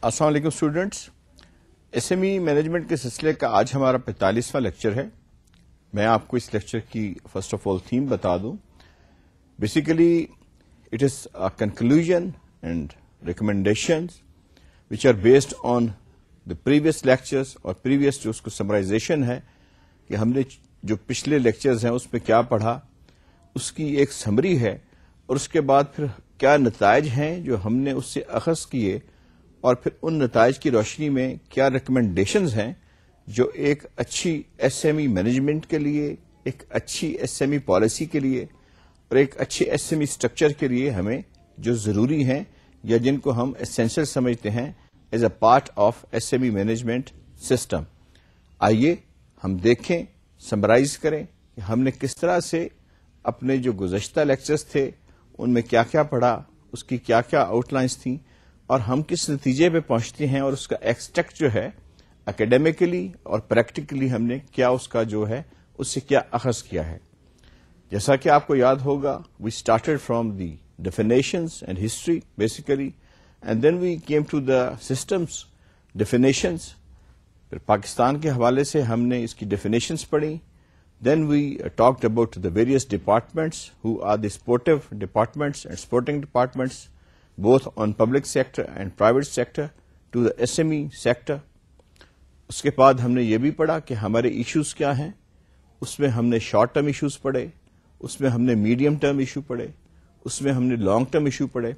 السلام علیکم students. S M E management کے سلسلے کا آج ہمارا 45واں لیکچر ہے. میں آپ کو اس لیکچر کی فرسٹ آف آل تھیم بتا دوں. Basically it is a conclusion and recommendations which are based on the previous lectures, اور پریویس جو اس کو سمرائزیشن ہے کہ ہم نے جو پچھلے لیکچرز ہیں اس میں کیا پڑھا, اس کی ایک سمری ہے, اور اس کے بعد پھر کیا نتائج ہیں جو ہم نے اس سے اخذ کیے, اور پھر ان نتائج کی روشنی میں کیا ریکمینڈیشنز ہیں جو ایک اچھی ایس ایم ای مینجمنٹ کے لیے, ایک اچھی ایس ایم ای پالیسی کے لیے, اور ایک اچھے ایس ایم ای اسٹرکچر کے لیے ہمیں جو ضروری ہیں یا جن کو ہم اسینشل سمجھتے ہیں as a part of S M E management system. آئیے ہم دیکھیں, سمرائز کریں کہ ہم نے کس طرح سے اپنے جو گزشتہ لیکچرز تھے ان میں کیا کیا پڑھا, اس کی کیا کیا آؤٹ لائنز تھیں, اور ہم کس نتیجے پہ پہنچتے ہیں, اور اس کا ایکسٹیکٹ جو ہے اکیڈیمکلی اور پریکٹیکلی ہم نے کیا اس کا جو ہے اس سے کیا اخذ کیا ہے. جیسا کہ آپ کو یاد ہوگا, we started from the definitions and history basically, and then we came to the systems definitions. پھر پاکستان کے حوالے سے ہم نے اس کی ڈیفینیشنز پڑھی. Then we talked about the various departments who are the sportive departments and sporting departments, both on public sector and private sector to the SME sector. اس کے بعد ہم نے یہ بھی پڑھا کہ ہمارے ایشوز کیا ہیں. اس میں ہم نے شارٹ ٹرم ایشوز پڑھے, اس میں ہم نے میڈیم ٹرم ایشو پڑھے, اس میں ہم نے لانگ ٹرم ایشو پڑھے,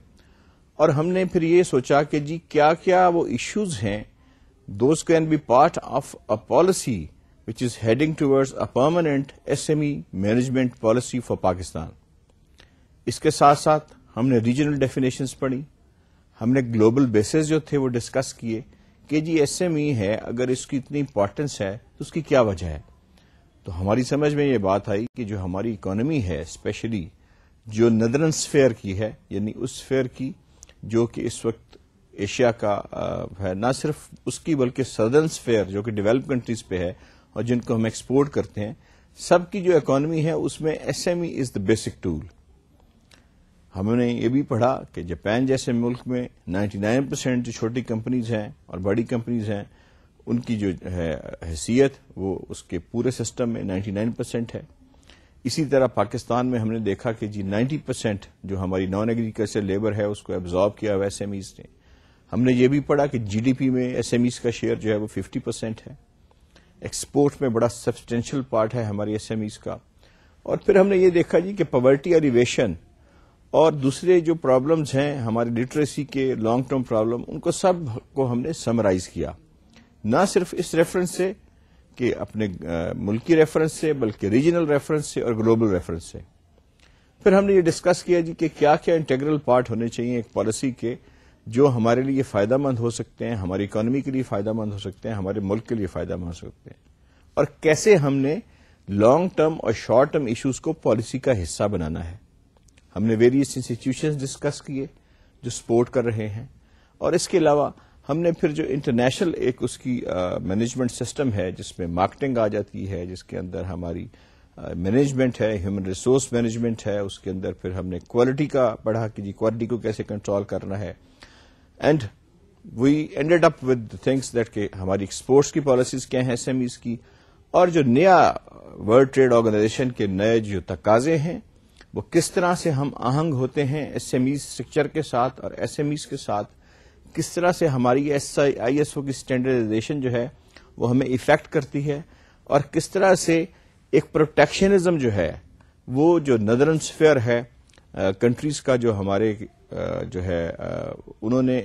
اور ہم نے پھر یہ سوچا کہ جی کیا کیا وہ ایشوز ہیں, those can be part of a policy which is heading towards a permanent SME management policy for Pakistan. اس کے ساتھ ساتھ ہم نے ریجنل ڈیفینیشنز پڑھی, ہم نے گلوبل بیسز جو تھے وہ ڈسکس کیے کہ جی ایس ایم ای ہے, اگر اس کی اتنی امپورٹنس ہے تو اس کی کیا وجہ ہے. تو ہماری سمجھ میں یہ بات آئی کہ جو ہماری اکانومی ہے اسپیشلی جو ندرن سفیر کی ہے, یعنی اس سفیر کی جو کہ اس وقت ایشیا کا ہے, نہ صرف اس کی بلکہ سدرن سفیر جو کہ ڈیولپ کنٹریز پہ ہے اور جن کو ہم ایکسپورٹ کرتے ہیں, سب کی جو اکانومی ہے اس میں S M E is the basic tool. ہم نے یہ بھی پڑھا کہ جاپان جیسے ملک میں 99% جو چھوٹی کمپنیز ہیں اور بڑی کمپنیز ہیں ان کی جو ہے حیثیت وہ اس کے پورے سسٹم میں 99% ہے. اسی طرح پاکستان میں ہم نے دیکھا کہ جی 90% جو ہماری نان ایگریکلچر لیبر ہے اس کو ایبزارب کیا ہوا ایس ایم ایز نے. ہم نے یہ بھی پڑھا کہ جی ڈی پی میں ایس ایم ایز کا شیئر جو ہے وہ 50% ہے. ایکسپورٹ میں بڑا سبسٹینشیل پارٹ ہے ہماری ایس ایم ایز کا. اور پھر ہم نے یہ دیکھا جی کہ پاورٹی ایلیویشن اور دوسرے جو پرابلمز ہیں ہماری لٹریسی کے لانگ ٹرم پرابلم, ان کو سب کو ہم نے سمرائز کیا, نہ صرف اس ریفرنس سے کہ اپنے ملکی ریفرنس سے بلکہ ریجنل ریفرنس سے اور گلوبل ریفرنس سے. پھر ہم نے یہ ڈسکس کیا جی کہ کیا کیا انٹیگرل پارٹ ہونے چاہیے ایک پالیسی کے جو ہمارے لیے فائدہ مند ہو سکتے ہیں, ہماری اکانومی کے لیے فائدہ مند ہو سکتے ہیں, ہمارے ملک کے لیے فائدہ مند ہو سکتے ہیں, اور کیسے ہم نے لانگ ٹرم اور شارٹ ٹرم ایشوز کو پالیسی کا حصہ بنانا ہے. ہم نے ویریس انسٹیٹیوشنز ڈسکس کیے جو سپورٹ کر رہے ہیں, اور اس کے علاوہ ہم نے پھر جو انٹرنیشنل ایک اس کی مینجمنٹ سسٹم ہے جس میں مارکیٹنگ آ جاتی ہے, جس کے اندر ہماری مینجمنٹ ہے, ہیومن ریسورس مینجمنٹ ہے, اس کے اندر پھر ہم نے کوالٹی کا پڑھا کہ جی کوالٹی کو کیسے کنٹرول کرنا ہے. And we ended up with things that کہ ہماری ایکسپورٹس کی پالیسیز کیا ہیں ایس ایم ایز کی, اور جو نیا ورلڈ ٹریڈ آرگنائزیشن کے نئے جو تقاضے ہیں وہ کس طرح سے ہم آہنگ ہوتے ہیں ایس ایم ایز اسٹرکچر کے ساتھ اور ایس ایم ایز کے ساتھ, کس طرح سے ہماری آئی ایس او کی اسٹینڈرڈائزیشن جو ہے وہ ہمیں افیکٹ کرتی ہے, اور کس طرح سے ایک پروٹیکشنزم جو ہے وہ جو ندرن سفیر ہے کنٹریز کا جو ہمارے جو ہے انہوں نے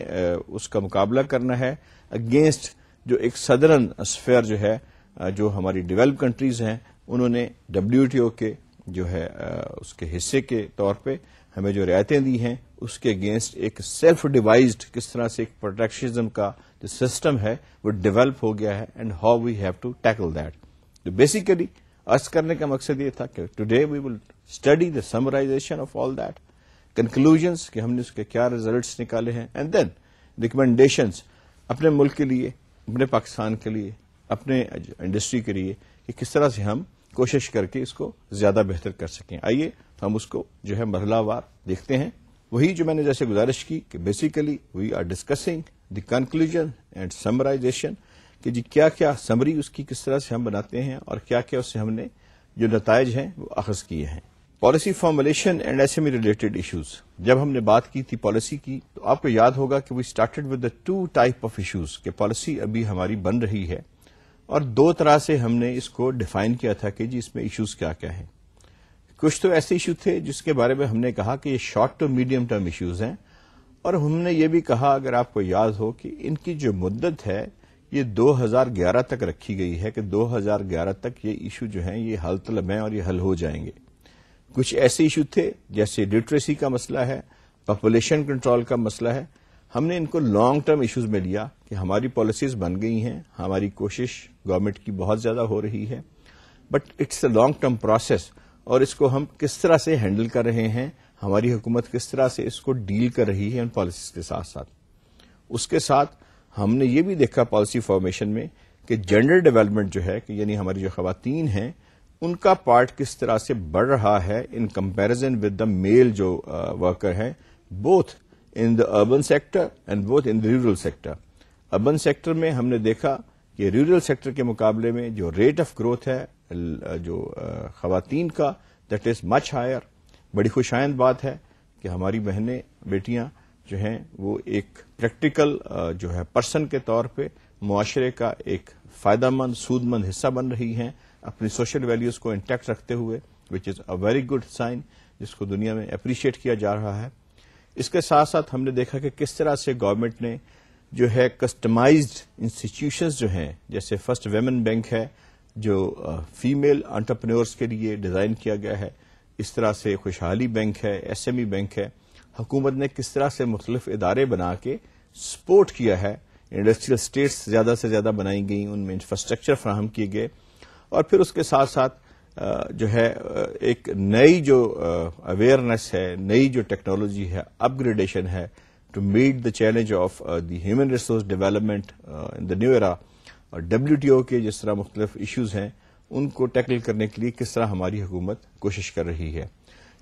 اس کا مقابلہ کرنا ہے اگینسٹ جو ایک سدرن سفیر جو ہے جو ہماری ڈیولپ کنٹریز ہیں, انہوں نے WTO کے جو ہے اس کے حصے کے طور پہ ہمیں جو رعایتیں دی ہیں اس کے اگینسٹ ایک سیلف ڈیوائزڈ کس طرح سے ایک پروٹیکشنزم کا جو سسٹم ہے وہ ڈیولپ ہو گیا ہے, and how we have to tackle that. تو بیسیکلی عرض کرنے کا مقصد یہ تھا کہ today we will study the summarization of all that, conclusions کہ ہم نے اس کے کیا ریزلٹس نکالے ہیں, اینڈ دین ریکمینڈیشنز اپنے ملک کے لیے, اپنے پاکستان کے لیے, اپنے انڈسٹری کے لیے کہ کس طرح سے ہم کوشش کر کے اس کو زیادہ بہتر کر سکیں. آئیے ہم اس کو جو ہے مرحلہ وار دیکھتے ہیں. وہی جو میں نے جیسے گزارش کی کہ basically we are discussing the conclusion and summarization کہ جی کیا کیا سمری اس کی کس طرح سے ہم بناتے ہیں اور کیا کیا اس سے ہم نے جو نتائج ہیں وہ اخذ کیے ہیں. Policy formulation and SME related issues. جب ہم نے بات کی تھی پالیسی کی تو آپ کو یاد ہوگا کہ we started with the 2 type of issues کہ پالیسی ابھی ہماری بن رہی ہے اور 2 طرح سے ہم نے اس کو ڈیفائن کیا تھا کہ جی اس میں ایشوز کیا کیا ہیں. کچھ تو ایسے ایشو تھے جس کے بارے میں ہم نے کہا کہ یہ short to medium term issues ہیں اور ہم نے یہ بھی کہا اگر آپ کو یاد ہو کہ ان کی جو مدت ہے یہ 2011 تک رکھی گئی ہے کہ 2011 تک یہ ایشو جو ہیں یہ حل طلب ہیں اور یہ حل ہو جائیں گے. کچھ ایسے ایشو تھے جیسے لٹریسی کا مسئلہ ہے, پاپولیشن کنٹرول کا مسئلہ ہے, ہم نے ان کو لانگ ٹرم ایشوز میں لیا کہ ہماری پالیسیز بن گئی ہیں, ہماری کوشش گورنمنٹ کی بہت زیادہ ہو رہی ہے but it's a long term process اور اس کو ہم کس طرح سے ہینڈل کر رہے ہیں, ہماری حکومت کس طرح سے اس کو ڈیل کر رہی ہے ان پالیسیز کے ساتھ ساتھ. اس کے ساتھ ہم نے یہ بھی دیکھا پالیسی فارمیشن میں کہ جینڈر ڈیولپمنٹ جو ہے کہ یعنی ہماری جو خواتین ہیں ان کا پارٹ کس طرح سے بڑھ رہا ہے ان کمپیرزن ود دا میل جو ورکر ہیں both in the urban sector and both in the rural sector. Urban sector میں ہم نے دیکھا کہ رورل سیکٹر کے مقابلے میں جو ریٹ آف گروتھ ہے جو خواتین کا دیٹ از مچ ہائر. بڑی خوشائند بات ہے کہ ہماری بہنیں بیٹیاں جو ہیں وہ ایک پریکٹیکل جو ہے پرسن کے طور پہ معاشرے کا ایک فائدہ مند سود مند حصہ بن رہی ہیں اپنی سوشل ویلیوز کو انٹیکٹ رکھتے ہوئے وچ از اے ویری گڈ سائن جس کو دنیا میں اپریشیٹ کیا جا رہا ہے. اس کے ساتھ ساتھ ہم نے دیکھا کہ کس طرح سے گورنمنٹ نے جو ہے کسٹمائزڈ انسٹیٹیوشنز جو ہیں جیسے فرسٹ ویمن بینک ہے جو فیمیل انٹرپرینورز کے لیے ڈیزائن کیا گیا ہے, اس طرح سے خوشحالی بینک ہے, ایس ایم ای بینک ہے. حکومت نے کس طرح سے مختلف ادارے بنا کے سپورٹ کیا ہے, انڈسٹریل اسٹیٹس زیادہ سے زیادہ بنائی گئیں, ان میں انفراسٹرکچر فراہم کیے گئے اور پھر اس کے ساتھ ساتھ جو ہے ایک نئی جو اویئرنیس ہے, نئی جو ٹیکنالوجی ہے, اپ گریڈیشن ہے to meet the challenge of the human resource development in the new era. اور WTO کے جس طرح مختلف ایشوز ہیں ان کو ٹیکل کرنے کے لیے کس طرح ہماری حکومت کوشش کر رہی ہے.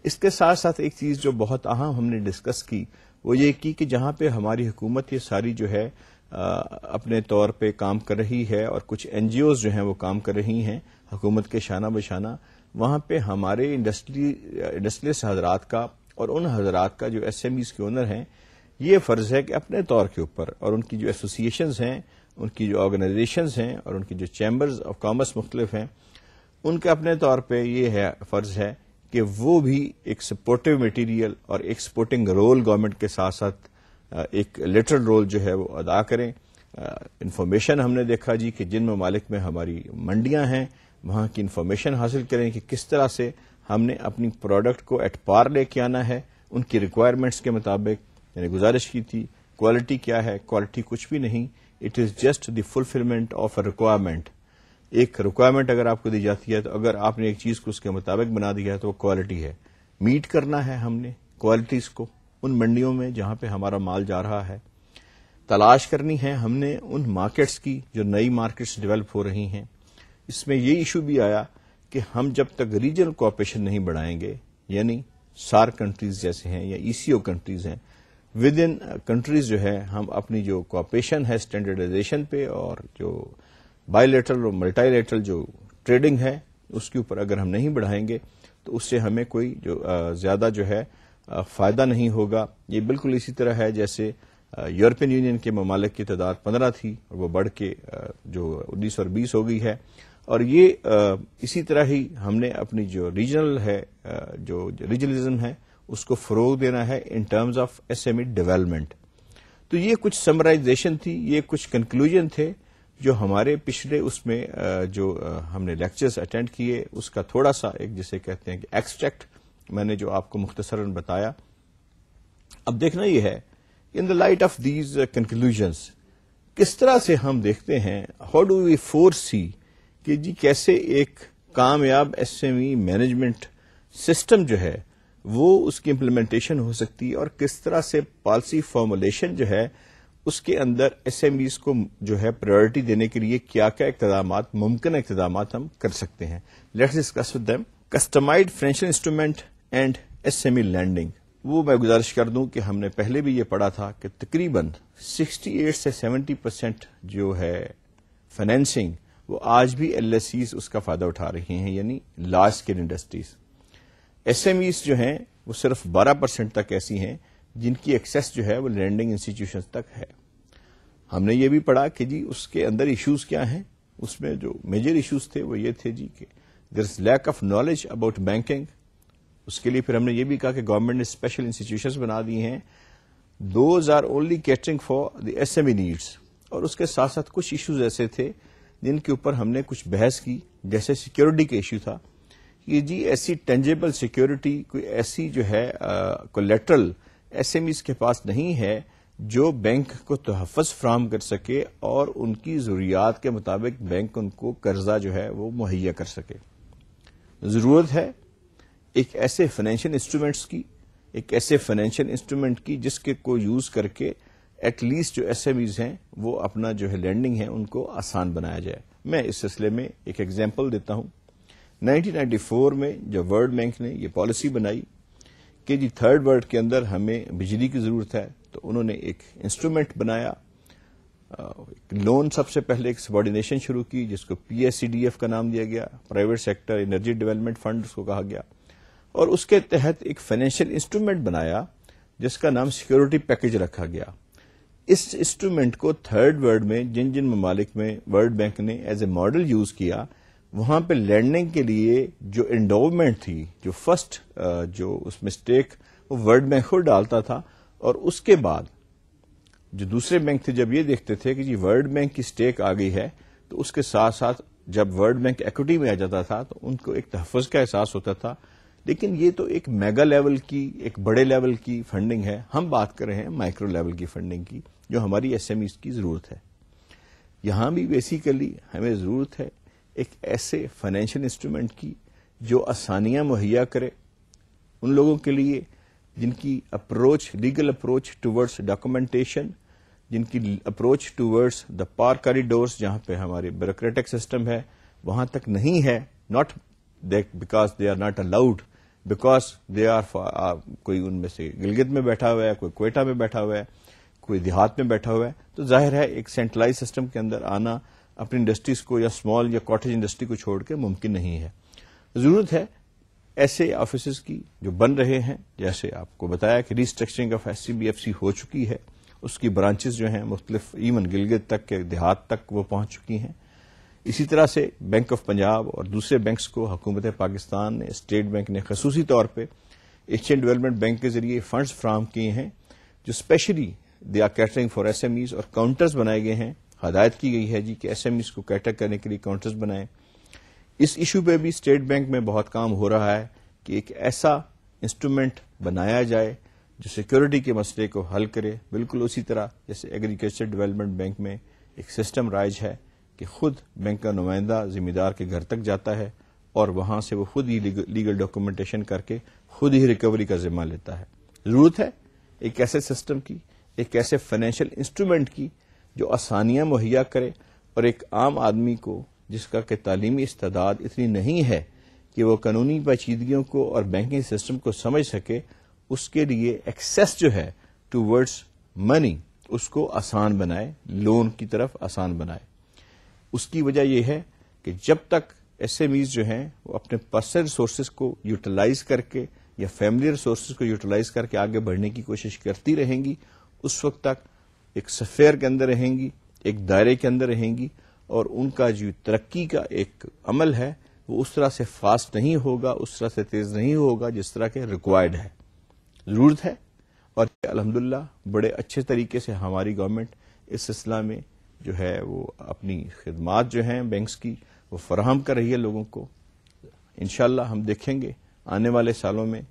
اس کے ساتھ ساتھ ایک چیز جو بہت اہم ہم نے ڈسکس کی وہ یہ کی کہ جہاں پہ ہماری حکومت یہ ساری جو ہے اپنے طور پہ کام کر رہی ہے اور کچھ NGOs جو ہیں وہ کام کر رہی ہیں حکومت کے شانہ بشانہ, وہاں پہ ہمارے انڈسٹریلسٹ حضرات کا اور ان حضرات کا جو SMEs کے اونر ہیں یہ فرض ہے کہ اپنے طور کے اوپر اور ان کی جو ایسوسیشنز ہیں, ان کی جو آرگنائزیشنز ہیں اور ان کی جو چیمبرز آف کامرس مختلف ہیں, ان کے اپنے طور پہ یہ ہے فرض ہے کہ وہ بھی ایک سپورٹو میٹیریل اور ایک سپورٹنگ رول گورنمنٹ کے ساتھ ساتھ ایک لیٹرل رول جو ہے وہ ادا کریں. انفارمیشن ہم نے دیکھا جی کہ جن ممالک میں ہماری منڈیاں ہیں وہاں کی انفارمیشن حاصل کریں کہ کس طرح سے ہم نے اپنی پروڈکٹ کو ایٹ پار لے کے آنا ہے ان کی ریکوائرمنٹس کے مطابق. میں نے گزارش کی تھی کوالٹی کیا ہے, کوالٹی کچھ بھی نہیں, it is just the fulfilment of a requirement. ایک ریکوائرمنٹ اگر آپ کو دی جاتی ہے تو اگر آپ نے ایک چیز کو اس کے مطابق بنا دیا ہے تو وہ کوالٹی ہے. میٹ کرنا ہے ہم نے کوالٹیز کو ان منڈیوں میں جہاں پہ ہمارا مال جا رہا ہے, تلاش کرنی ہے ہم نے ان مارکیٹس کی جو نئی مارکیٹس ڈیولپ ہو رہی ہیں. اس میں یہ ایشو بھی آیا کہ ہم جب تک ریجنل کوآپریشن نہیں بڑھائیں گے, یعنی SAARC کنٹریز جیسے ہیں یا ECO کنٹریز ہیں, ود ان کنٹریز جو ہے ہم اپنی جو کوآپریشن ہے اسٹینڈرڈائزیشن پہ اور جو بائی لیٹرل اور ملٹی لیٹرل جو ٹریڈنگ ہے اس کے اوپر اگر ہم نہیں بڑھائیں گے تو اس سے ہمیں کوئی جو زیادہ جو ہے فائدہ نہیں ہوگا. یہ بالکل اسی طرح ہے جیسے یورپین یونین کے ممالک کی تعداد 15 تھی اور وہ بڑھ کے جو 19 اور 20 ہو گئی ہے. اور یہ اسی طرح ہی ہم نے اپنی جو ریجنل ہے جو ریجنلزم ہے اس کو فروغ دینا ہے in terms of SME development. تو یہ کچھ سمرائزیشن تھی, یہ کچھ کنکلوژن تھے جو ہمارے پچھلے اس میں جو ہم نے لیکچرز اٹینڈ کیے اس کا تھوڑا سا ایک جسے کہتے ہیں کہ ایکسٹریکٹ میں نے جو آپ کو مختصراً بتایا. اب دیکھنا یہ ہے in the light of these conclusions کس طرح سے ہم دیکھتے ہیں, how do we foresee کہ جی کیسے ایک کامیاب SME مینجمنٹ سسٹم جو ہے وہ اس کی امپلیمنٹیشن ہو سکتی ہے اور کس طرح سے پالیسی فارمولیشن جو ہے اس کے اندر SMEs کو جو ہے پرائرٹی دینے کے لیے کیا کیا اقتدامات ممکن اقتدامات ہم کر سکتے ہیں. Let's discuss with them. Customized financial instrument and SME lending. وہ میں گزارش کر دوں کہ ہم نے پہلے بھی یہ پڑھا تھا کہ تقریباً 68 سے 70% جو ہے فائنینسنگ وہ آج بھی ایل ایس سیز اس کا فائدہ اٹھا رہی ہیں، یعنی large scale industries. S M Es جو ہیں وہ صرف 12% تک ایسی ہیں جن کی ایکسیس جو ہے وہ لینڈنگ انسٹیٹیوشنز تک ہے. ہم نے یہ بھی پڑھا کہ جی اس کے اندر ایشوز کیا ہیں. اس میں جو میجر ایشوز تھے وہ یہ تھے جی کہ there is lack of knowledge about banking. اس کے لیے پھر ہم نے یہ بھی کہا کہ گورنمنٹ نے اسپیشل انسٹیٹیوشنز بنا دی ہیں. Those are only catering for the S M E needs. اور اس کے ساتھ ساتھ کچھ ایشوز ایسے تھے جن کے اوپر ہم نے کچھ بحث کی، جیسے سیکیورٹی کا ایشو تھا کہ جی ایسی ٹینجیبل سیکیورٹی، کوئی ایسی جو ہے کولیٹرل ایس ایم ایز کے پاس نہیں ہے جو بینک کو تحفظ فراہم کر سکے اور ان کی ضروریات کے مطابق بینک ان کو قرضہ جو ہے وہ مہیا کر سکے. ضرورت ہے ایک ایسے فائنینشیل انسٹرومنٹس کی، ایک ایسے فائنینشیل انسٹرومنٹ کی جس کے کو یوز کر کے ایٹ لیسٹ جو ایس ایم ایز ہیں وہ اپنا جو ہے لینڈنگ ہے ان کو آسان بنایا جائے. میں اس سلسلے میں ایک ایگزامپل دیتا ہوں. 1994 میں جب ورلڈ بینک نے یہ پالیسی بنائی کہ جی تھرڈ ورلڈ کے اندر ہمیں بجلی کی ضرورت ہے، تو انہوں نے ایک انسٹرومنٹ بنایا، لون سب سے پہلے ایک سبارڈینیشن شروع کی جس کو P S C D F کا نام دیا گیا، private sector energy development fund اس کو کہا گیا. اور اس کے تحت ایک فائنینشیل انسٹرومنٹ بنایا جس کا نام سیکورٹی پیکج رکھا گیا. اس انسٹرومنٹ کو تھرڈ ورلڈ میں جن جن ممالک میں ورلڈ بینک نے ایز اے ماڈل یوز کیا، وہاں پہ لینڈنگ کے لیے جو انڈومنٹ تھی، جو فرسٹ جو اس میں اسٹیک وہ ورلڈ بینک خود ڈالتا تھا. اور اس کے بعد جو دوسرے بینک تھے جب یہ دیکھتے تھے کہ جی ورلڈ بینک کی اسٹیک آ گئی ہے، تو اس کے ساتھ ساتھ جب ورلڈ بینک ایکوٹی میں آ جاتا تھا تو ان کو ایک تحفظ کا احساس ہوتا تھا. لیکن یہ تو ایک میگا لیول کی، ایک بڑے لیول کی فنڈنگ ہے. ہم بات کر رہے ہیں مائکرو لیول کی فنڈنگ کی جو ہماری ایس ایم ایز کی ضرورت ہے. یہاں بھی بیسیکلی ہمیں ضرورت ہے ایک ایسے فائنینشیل انسٹرومنٹ کی جو آسانیاں مہیا کرے ان لوگوں کے لیے جن کی approach, legal approach towards documentation, جن کی اپروچ ٹوورڈز دا پار کاریڈورس، جہاں پہ ہمارے بیوروکریٹک سسٹم ہے وہاں تک نہیں ہے. Not because they are not allowed, because they are کوئی ان میں سے گلگت میں بیٹھا ہوا ہے، کوئی کوئٹہ میں بیٹھا ہوا ہے، کوئی دیہات میں بیٹھا ہوا ہے. تو ظاہر ہے ایک سینٹرلائز سسٹم کے اندر آنا اپنی انڈسٹریز کو یا اسمال یا کاٹیج انڈسٹری کو چھوڑ کے ممکن نہیں ہے. ضرورت ہے ایسے آفیسز کی جو بن رہے ہیں، جیسے آپ کو بتایا کہ restructuring of S C B F C ہو چکی ہے، اس کی برانچز جو ہیں مختلف ایون گلگت تک کے دیہات تک وہ پہنچ چکی ہیں. اسی طرح سے بینک آف پنجاب اور دوسرے بینکس کو حکومت پاکستان نے، اسٹیٹ بینک نے خصوصی طور پہ ایشین ڈیولپمنٹ بینک کے ذریعے فنڈز فراہم کیے ہیں جو specially they are catering for S M Es, اور کاؤنٹرز بنائے گئے ہیں. ہدایت کی گئی ہے جی کہ ایس ایم ایز کو کیٹر کرنے کے لیے کاؤنٹرز بنائیں. اس ایشو پہ بھی اسٹیٹ بینک میں بہت کام ہو رہا ہے کہ ایک ایسا انسٹرومنٹ بنایا جائے جو سیکورٹی کے مسئلے کو حل کرے. بالکل اسی طرح جیسے ایگریکلچر ڈیولپمنٹ بینک میں ایک سسٹم رائج ہے کہ خود بینک کا نمائندہ ذمہ دار کے گھر تک جاتا ہے اور وہاں سے وہ خود ہی لیگل ڈاکومنٹیشن کر کے خود ہی ریکوری کا ذمہ لیتا ہے. ضرورت ہے ایک ایسے سسٹم کی، ایک ایسے فائنینشیل انسٹرومنٹ کی جو آسانیاں مہیا کرے اور ایک عام آدمی کو جس کا کہ تعلیمی استعداد اتنی نہیں ہے کہ وہ قانونی پیچیدگیوں کو اور بینکنگ سسٹم کو سمجھ سکے، اس کے لیے ایکسیس جو ہے ٹو ورڈز منی اس کو آسان بنائے، لون کی طرف آسان بنائے. اس کی وجہ یہ ہے کہ جب تک ایس ایم ایز جو ہیں وہ اپنے پرسنل ریسورسز کو یوٹیلائز کر کے یا فیملی ریسورسز کو یوٹیلائز کر کے آگے بڑھنے کی کوشش کرتی رہیں گی، اس وقت تک ایک سفیر کے اندر رہیں گی، ایک دائرے کے اندر رہیں گی، اور ان کا جو ترقی کا ایک عمل ہے وہ اس طرح سے فاسٹ نہیں ہوگا، اس طرح سے تیز نہیں ہوگا جس طرح کے ریکوائرڈ ہے. ضرورت ہے، اور الحمدللہ بڑے اچھے طریقے سے ہماری گورنمنٹ اس سلسلہ میں جو ہے وہ اپنی خدمات جو ہیں بینکس کی وہ فراہم کر رہی ہے لوگوں کو. انشاءاللہ ہم دیکھیں گے آنے والے سالوں میں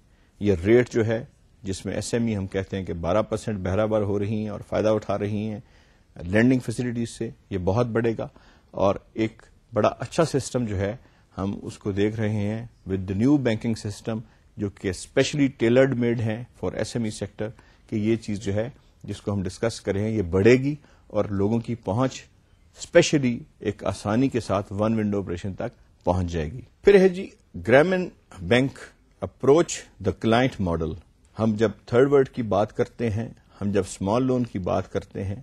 یہ ریٹ جو ہے جس میں ایس ایم ای ہم کہتے ہیں کہ 12% بہرابر ہو رہی ہیں اور فائدہ اٹھا رہی ہیں لینڈنگ فیسلٹیز سے، یہ بہت بڑھے گا. اور ایک بڑا اچھا سسٹم جو ہے ہم اس کو دیکھ رہے ہیں with the new banking system جو کہ اسپیشلی ٹیلرڈ میڈ ہیں for S M E sector, کہ یہ چیز جو ہے جس کو ہم ڈسکس کر رہے ہیں یہ بڑھے گی اور لوگوں کی پہنچ اسپیشلی ایک آسانی کے ساتھ ون ونڈو آپریشن تک پہنچ جائے گی. پھر ہے جی Grameen bank approach the client model. ہم جب تھرڈ ورلڈ کی بات کرتے ہیں، ہم جب اسمال لون کی بات کرتے ہیں،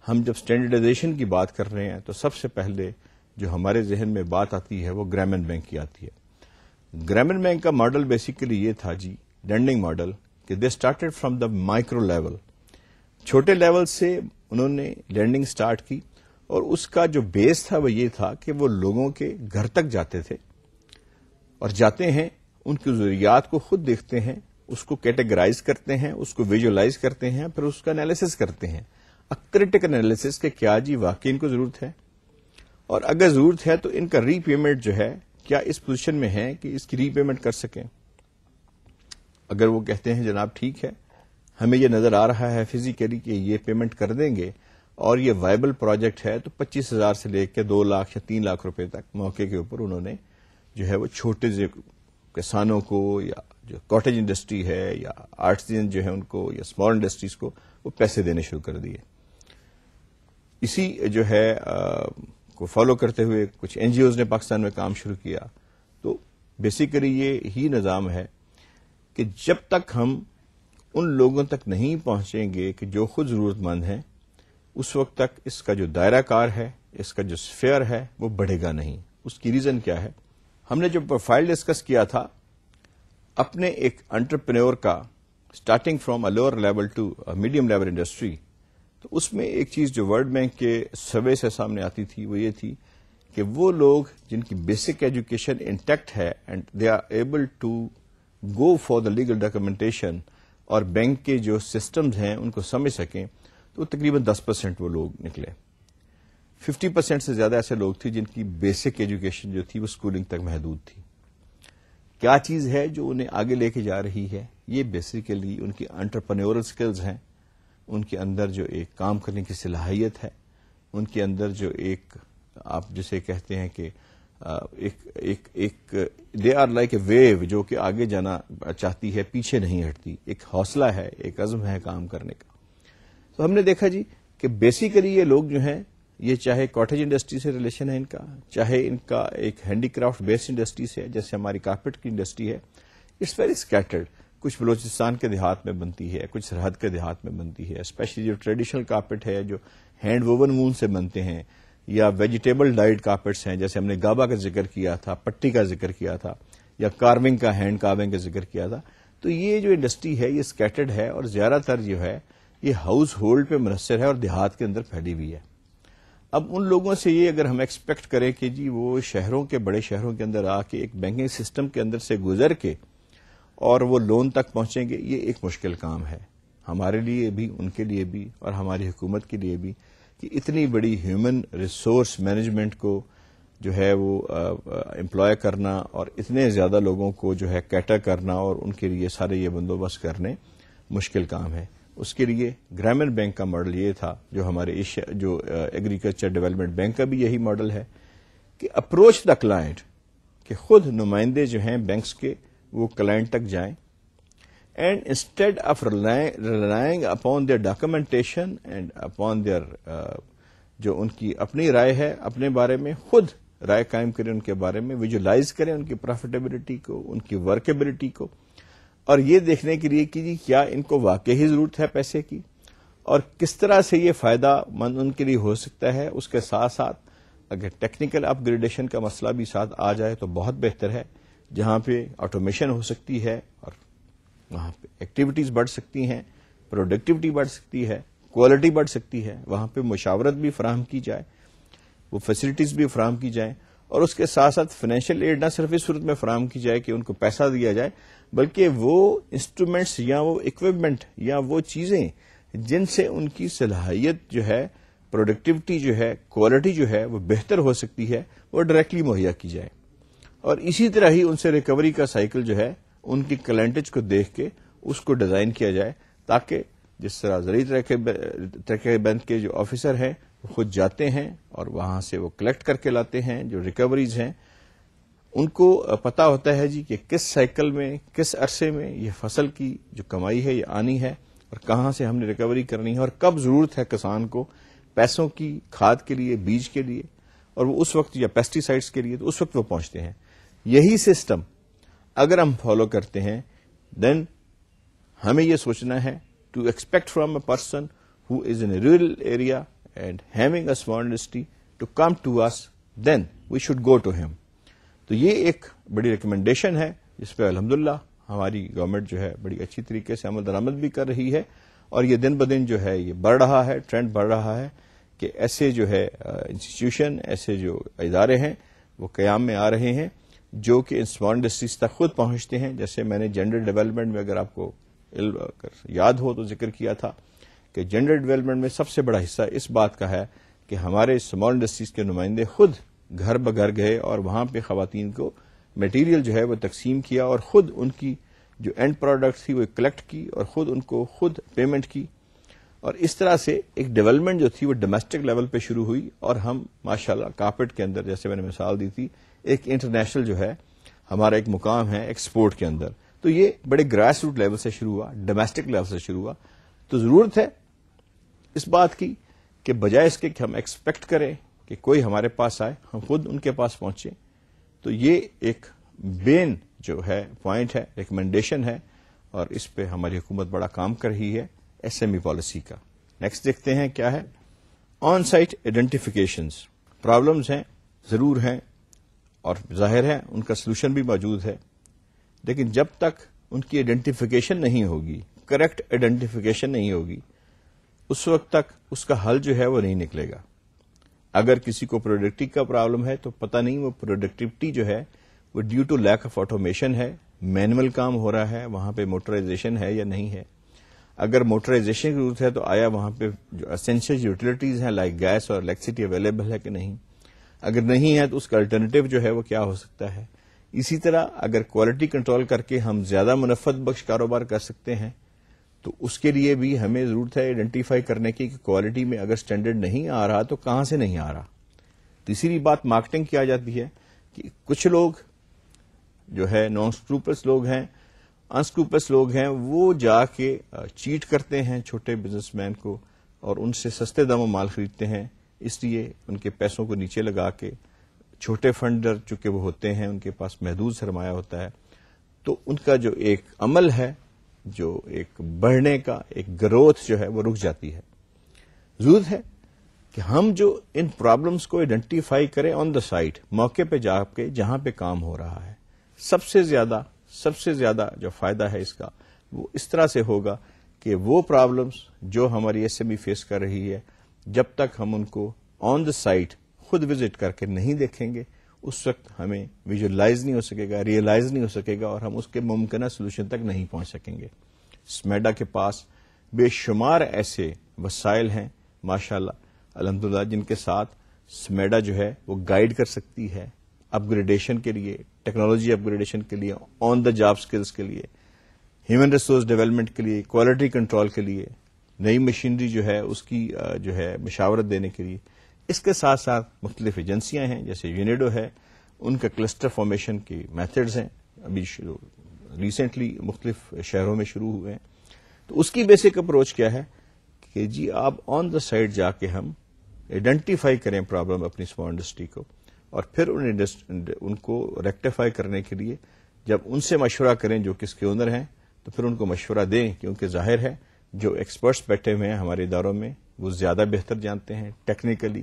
ہم جب اسٹینڈرڈائزیشن کی بات کر رہے ہیں، تو سب سے پہلے جو ہمارے ذہن میں بات آتی ہے وہ گرامین بینک کی آتی ہے۔ گرامین بینک کا ماڈل بیسیکلی یہ تھا جی، لینڈنگ ماڈل، کہ they started from the micro level, چھوٹے لیول سے انہوں نے لینڈنگ سٹارٹ کی، اور اس کا جو بیس تھا وہ یہ تھا کہ وہ لوگوں کے گھر تک جاتے تھے، اور جاتے ہیں ان کی ضروریات کو خود دیکھتے ہیں، اس کو کیٹیگرائز کرتے ہیں، اس کو ویژولائز کرتے ہیں، پھر اس کا انالیسس کرتے ہیں، کریٹیکل انالیسس کہ کیا جی واقعی ان کو ضرورت ہے، اور اگر ضرورت ہے تو ان کا ری پیمنٹ جو ہے کیا اس پوزیشن میں ہے کہ اس کی ری پیمنٹ کر سکیں۔ اگر وہ کہتے ہیں جناب ٹھیک ہے، ہمیں یہ نظر آ رہا ہے فزیکلی کہ یہ پیمنٹ کر دیں گے اور یہ وائبل پروجیکٹ ہے، تو 25,000 سے لے کے 2 لاکھ یا 3 لاکھ روپے تک موقع کے اوپر انہوں نے جو ہے وہ چھوٹے کسانوں کو، یا جو کاٹیج انڈسٹری ہے، یا آرٹسین جو ہے ان کو، یا اسمال انڈسٹریز کو وہ پیسے دینے شروع کر دیے۔ اسی جو ہے کو فالو کرتے ہوئے کچھ این جی اوز نے پاکستان میں کام شروع کیا۔ تو بیسیکلی یہ ہی نظام ہے کہ جب تک ہم ان لوگوں تک نہیں پہنچیں گے کہ جو خود ضرورت مند ہیں، اس وقت تک اس کا جو دائرہ کار ہے، اس کا جو اسفیئر ہے وہ بڑھے گا نہیں۔ اس کی ریزن کیا ہے؟ ہم نے جو پروفائل ڈسکس کیا تھا اپنے ایک انٹرپرینور کا، starting from a lower level to medium level industry, تو اس میں ایک چیز جو ورلڈ بینک کے سروے سے سامنے آتی تھی وہ یہ تھی کہ وہ لوگ جن کی بیسک ایجوکیشن انٹیکٹ ہے and they are able to go for the legal documentation, اور بینک کے جو سسٹمز ہیں ان کو سمجھ سکیں، تو تقریباً 10% وہ لوگ نکلے۔ 50% سے زیادہ ایسے لوگ تھے جن کی بیسک ایجوکیشن جو تھی وہ اسکولنگ تک محدود تھی۔ کیا چیز ہے جو انہیں آگے لے کے جا رہی ہے؟ یہ بیسیکلی ان کی انٹرپرینورل سکلز ہیں، ان کے اندر جو ایک کام کرنے کی صلاحیت ہے، ان کے اندر جو ایک آپ جسے کہتے ہیں کہ ایک they are like a view جو کہ آگے جانا چاہتی ہے، پیچھے نہیں ہٹتی، ایک حوصلہ ہے، ایک عزم ہے کام کرنے کا۔ تو ہم نے دیکھا جی کہ بیسیکلی یہ لوگ جو ہیں، یہ چاہے کاٹیج انڈسٹری سے ریلیشن ہے ان کا، چاہے ان کا ایک ہینڈی کرافٹ بیسڈ انڈسٹری سے، جیسے ہماری کارپیٹ کی انڈسٹری ہے، اٹس ویری اسکیٹرڈ۔ کچھ بلوچستان کے دیہات میں بنتی ہے، کچھ سرحد کے دیہات میں بنتی ہے، اسپیشلی جو ٹریڈیشنل کارپیٹ ہے جو ہینڈ ووون مون سے بنتے ہیں، یا ویجیٹیبل ڈائڈ کارپیٹس ہیں، جیسے ہم نے گابا کا ذکر کیا تھا، پٹی کا ذکر کیا تھا، یا کارونگ کا، ہینڈ کارونگ کا ذکر کیا تھا۔ تو یہ جو انڈسٹری ہے یہ اسکیٹرڈ ہے، اور زیادہ تر جو ہے یہ ہاؤس ہولڈ پہ منحصر ہے اور دیہات کے اندر پھیلی ہوئی ہے۔ اب ان لوگوں سے یہ اگر ہم ایکسپیکٹ کریں کہ جی وہ شہروں کے، بڑے شہروں کے اندر آ کے ایک بینکنگ سسٹم کے اندر سے گزر کے اور وہ لون تک پہنچیں گے، یہ ایک مشکل کام ہے ہمارے لیے بھی، ان کے لیے بھی، اور ہماری حکومت کے لیے بھی، کہ اتنی بڑی ہیومن ریسورس مینجمنٹ کو جو ہے وہ امپلوائے کرنا، اور اتنے زیادہ لوگوں کو جو ہے کیٹر کرنا اور ان کے لیے سارے یہ بندوبست کرنے مشکل کام ہے۔ اس کے لیے گرامین بینک کا ماڈل یہ تھا، جو ہمارے جو ایگریکلچر ڈیولپمنٹ بینک کا بھی یہی ماڈل ہے، کہ اپروچ دا کلائنٹ، کہ خود نمائندے جو ہیں بینکس کے وہ کلائنٹ تک جائیں، and instead of relying upon their documentation and upon their جو ان کی اپنی رائے ہے اپنے بارے میں، خود رائے قائم کریں ان کے بارے میں، ویژولائز کریں ان کی پروفیٹیبلٹی کو، ان کی ورکیبلٹی کو، اور یہ دیکھنے کے لیے کہ کیا ان کو واقعی ضرورت ہے پیسے کی، اور کس طرح سے یہ فائدہ مند ان کے لیے ہو سکتا ہے۔ اس کے ساتھ ساتھ اگر ٹیکنیکل اپ گریڈیشن کا مسئلہ بھی ساتھ آ جائے تو بہت بہتر ہے، جہاں پہ آٹومیشن ہو سکتی ہے اور وہاں پہ ایکٹیویٹیز بڑھ سکتی ہیں، پروڈکٹیوٹی بڑھ سکتی ہے، کوالٹی بڑھ سکتی ہے، وہاں پہ مشاورت بھی فراہم کی جائے، وہ فیسلٹیز بھی فراہم کی جائیں، اور اس کے ساتھ ساتھ فائنینشیل ایڈ نہ صرف اس صورت میں فراہم کی جائے کہ ان کو پیسہ دیا جائے، بلکہ وہ انسٹرومینٹس یا وہ اکوپمنٹ یا وہ چیزیں جن سے ان کی صلاحیت جو ہے، پروڈکٹیوٹی جو ہے، کوالٹی جو ہے وہ بہتر ہو سکتی ہے، وہ ڈائریکٹلی مہیا کی جائے، اور اسی طرح ہی ان سے ریکوری کا سائیکل جو ہے ان کی کلائنٹیج کو دیکھ کے اس کو ڈیزائن کیا جائے، تاکہ جس طرح زرعی ترقی بینک کے جو آفیسر ہیں وہ خود جاتے ہیں اور وہاں سے وہ کلیکٹ کر کے لاتے ہیں، جو ریکوریز ہیں ان کو پتا ہوتا ہے جی کہ کس سائیکل میں، کس عرصے میں یہ فصل کی جو کمائی ہے یہ آنی ہے، اور کہاں سے ہم نے ریکوری کرنی ہے، اور کب ضرورت ہے کسان کو پیسوں کی، کھاد کے لیے، بیج کے لیے، اور وہ اس وقت، یا پیسٹی سائڈس کے لیے، تو اس وقت وہ پہنچتے ہیں۔ یہی سسٹم اگر ہم فالو کرتے ہیں دین ہمیں یہ سوچنا ہے to expect from a person who is in rural area and having a small industry to come to us, then we should go to ہم. تو یہ ایک بڑی ریکمنڈیشن ہے جس پہ الحمدللہ ہماری گورنمنٹ جو ہے بڑی اچھی طریقے سے عمل درآمد بھی کر رہی ہے, اور یہ دن بدن جو ہے یہ بڑھ رہا ہے, ٹرینڈ بڑھ رہا ہے کہ ایسے جو ہے انسٹیٹیوشن, ایسے جو ادارے ہیں وہ قیام میں آ رہے ہیں جو کہ اسمال انڈسٹریز تک خود پہنچتے ہیں. جیسے میں نے جنڈر ڈیولپمنٹ میں اگر آپ کو یاد ہو تو ذکر کیا تھا کہ جنڈر ڈیولپمنٹ میں سب سے بڑا حصہ اس بات کا ہے کہ ہمارے اسمال انڈسٹریز کے نمائندے خود گھر بگھر گئے اور وہاں پہ خواتین کو میٹیریل جو ہے وہ تقسیم کیا اور خود ان کی جو اینڈ پروڈکٹ تھی وہ کلیکٹ کی اور خود ان کو خود پیمنٹ کی, اور اس طرح سے ایک ڈیولپمنٹ جو تھی وہ ڈومیسٹک لیول پہ شروع ہوئی, اور ہم ماشاءاللہ کارپیٹ کے اندر جیسے میں نے مثال دی تھی ایک انٹرنیشنل جو ہے ہمارا ایک مقام ہے ایکسپورٹ کے اندر. تو یہ بڑے گراس روٹ لیول سے شروع ہوا, ڈومیسٹک لیول سے شروع ہوا. تو ضرورت ہے اس بات کی کہ بجائے اس کے کہ ہم ایکسپیکٹ کریں کہ کوئی ہمارے پاس آئے, ہم خود ان کے پاس پہنچے. تو یہ ایک مین جو ہے پوائنٹ ہے, ریکمنڈیشن ہے, اور اس پہ ہماری حکومت بڑا کام کر رہی ہے ایس ایم ای پالیسی کا. نیکسٹ دیکھتے ہیں کیا ہے. آن سائٹ آئیڈینٹیفیکیشنز, پرابلمز ہیں, ضرور ہیں, اور ظاہر ہے ان کا سلوشن بھی موجود ہے, لیکن جب تک ان کی آئیڈینٹیفیکیشن نہیں ہوگی, کریکٹ آئیڈینٹیفیکیشن نہیں ہوگی, اس وقت تک اس کا حل جو ہے وہ نہیں نکلے گا. اگر کسی کو پروڈکٹیوٹی کا پرابلم ہے تو پتہ نہیں وہ پروڈکٹیوٹی جو ہے وہ due to lack of automation ہے, مینول کام ہو رہا ہے, وہاں پہ موٹرائزیشن ہے یا نہیں ہے. اگر موٹرائزیشن کی ضرورت ہے تو آیا وہاں پہ جو اسینشیل یوٹیلیٹیز ہیں لائک گیس اور الیکٹریسٹی اویلیبل ہے کہ نہیں. اگر نہیں ہے تو اس کا الٹرنیٹو جو ہے وہ کیا ہو سکتا ہے. اسی طرح اگر کوالٹی کنٹرول کر کے ہم زیادہ منفعت بخش کاروبار کر سکتے ہیں تو اس کے لیے بھی ہمیں ضرورت ہے آئیڈینٹیفائی کرنے کی کہ کوالٹی میں اگر اسٹینڈرڈ نہیں آ رہا تو کہاں سے نہیں آ رہا. تیسری بات مارکیٹنگ کی آ جاتی ہے کہ کچھ لوگ جو ہے نان اسکروپلس لوگ ہیں, انسکروپلس لوگ ہیں, وہ جا کے چیٹ کرتے ہیں چھوٹے بزنس مین کو اور ان سے سستے داموں مال خریدتے ہیں. اس لیے ان کے پیسوں کو نیچے لگا کے چھوٹے فنڈر چونکہ وہ ہوتے ہیں, ان کے پاس محدود سرمایہ ہوتا ہے, تو ان کا جو ایک عمل ہے, جو ایک بڑھنے کا ایک گروتھ جو ہے وہ رک جاتی ہے. ضرورت ہے کہ ہم جو ان پرابلمس کو آئیڈینٹیفائی کریں آن دا سائٹ, موقع پہ جا کے جہاں پہ کام ہو رہا ہے. سب سے زیادہ جو فائدہ ہے اس کا وہ اس طرح سے ہوگا کہ وہ پرابلمس جو ہماری ایس ایم ای فیس کر رہی ہے, جب تک ہم ان کو آن دا سائٹ خود وزٹ کر کے نہیں دیکھیں گے اس وقت ہمیں ویژولائز نہیں ہو سکے گا, ریئلائز نہیں ہو سکے گا, اور ہم اس کے ممکنہ سولوشن تک نہیں پہنچ سکیں گے. سمیڈا کے پاس بے شمار ایسے وسائل ہیں ماشاءاللہ الحمدللہ جن کے ساتھ سمیڈا جو ہے وہ گائیڈ کر سکتی ہے اپ گریڈیشن کے لیے, ٹیکنالوجی اپ گریڈیشن کے لیے, آن دا جاب اسکلس کے لیے, ہیومن ریسورس ڈیولپمنٹ کے لیے, کوالٹی کنٹرول کے لیے, نئی مشینری جو ہے اس کی جو ہے مشاورت دینے کے لیے. اس کے ساتھ ساتھ مختلف ایجنسیاں ہیں جیسے یونیڈو ہے, ان کا کلسٹر فارمیشن کی میتھڈز ہیں, ابھی ریسنٹلی مختلف شہروں میں شروع ہوئے ہیں. تو اس کی بیسک اپروچ کیا ہے کہ جی آپ آن دا سائٹ جا کے ہم آئیڈینٹیفائی کریں پرابلم اپنی اسمال انڈسٹری کو, اور پھر ان کو ریکٹیفائی کرنے کے لیے جب ان سے مشورہ کریں جو کس کے اونر ہیں تو پھر ان کو مشورہ دیں, کیونکہ ظاہر ہے جو ایکسپرٹس بیٹھے ہوئے ہیں ہمارے اداروں میں وہ زیادہ بہتر جانتے ہیں ٹیکنیکلی,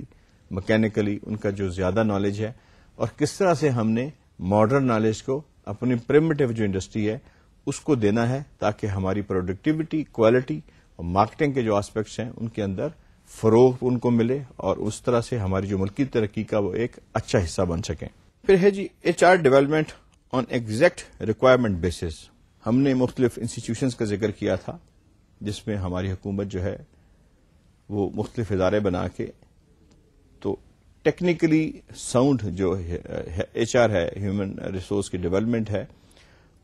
مکینیکلی, ان کا جو زیادہ نالج ہے, اور کس طرح سے ہم نے ماڈرن نالج کو اپنی پریمیٹو جو انڈسٹری ہے اس کو دینا ہے تاکہ ہماری پروڈکٹیوٹی, کوالٹی اور مارکیٹنگ کے جو آسپیکٹس ہیں ان کے اندر فروغ ان کو ملے, اور اس طرح سے ہماری جو ملکی ترقی کا وہ ایک اچھا حصہ بن سکیں. پھر ہے جی ایچ آر ڈیولپمنٹ آن ایگزیکٹ ریکوائرمنٹ بیسس. ہم نے مختلف انسٹیٹیوشنز کا ذکر کیا تھا جس میں ہماری حکومت جو ہے وہ مختلف ادارے بنا کے تو ٹیکنیکلی ساؤنڈ جو ایچ آر ہے, ہیومن ریسورس کی ڈیولپمنٹ ہے,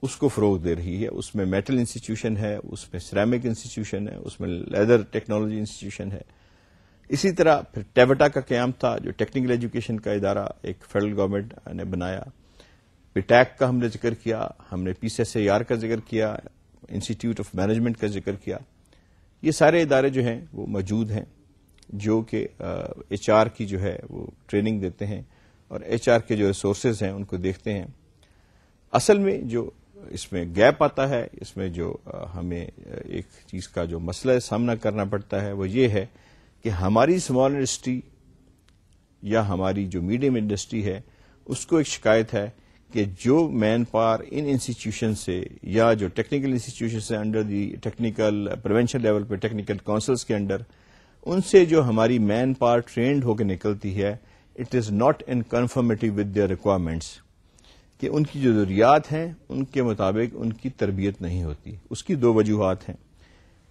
اس کو فروغ دے رہی ہے. اس میں میٹل انسٹیٹیوشن ہے, اس میں سیرامک انسٹیٹیوشن ہے, اس میں لیدر ٹیکنالوجی انسٹیٹیوشن ہے. اسی طرح پھر ٹیوٹا کا قیام تھا جو ٹیکنیکل ایجوکیشن کا ادارہ ایک فیڈرل گورنمنٹ نے بنایا. پیٹیک کا ہم نے ذکر کیا, ہم نے پی سی ایس اے آر کا ذکر کیا, انسٹیٹیوٹ آف مینجمنٹ کا ذکر کیا. یہ سارے ادارے جو ہیں وہ موجود ہیں جو کہ ایچ آر کی جو ہے وہ ٹریننگ دیتے ہیں اور ایچ آر کے جو ریسورسز ہیں ان کو دیکھتے ہیں. اصل میں جو اس میں گیپ آتا ہے، اس میں جو ہمیں ایک چیز کا جو مسئلہ سامنا کرنا پڑتا ہے وہ یہ ہے کہ ہماری اسمال انڈسٹری یا ہماری جو میڈیم انڈسٹری ہے اس کو ایک شکایت ہے کہ جو مین پاور ان انسٹیٹیوشن سے یا جو ٹیکنیکل انسٹیٹیوشن سے under the technical prevention level پہ ٹیکنیکل کونسلز کے انڈر ان سے جو ہماری مین پاور ٹرینڈ ہو کے نکلتی ہے it is not in conformity with their requirements, کہ ان کی جو ضروریات ہیں ان کے مطابق ان کی تربیت نہیں ہوتی. اس کی دو وجوہات ہیں.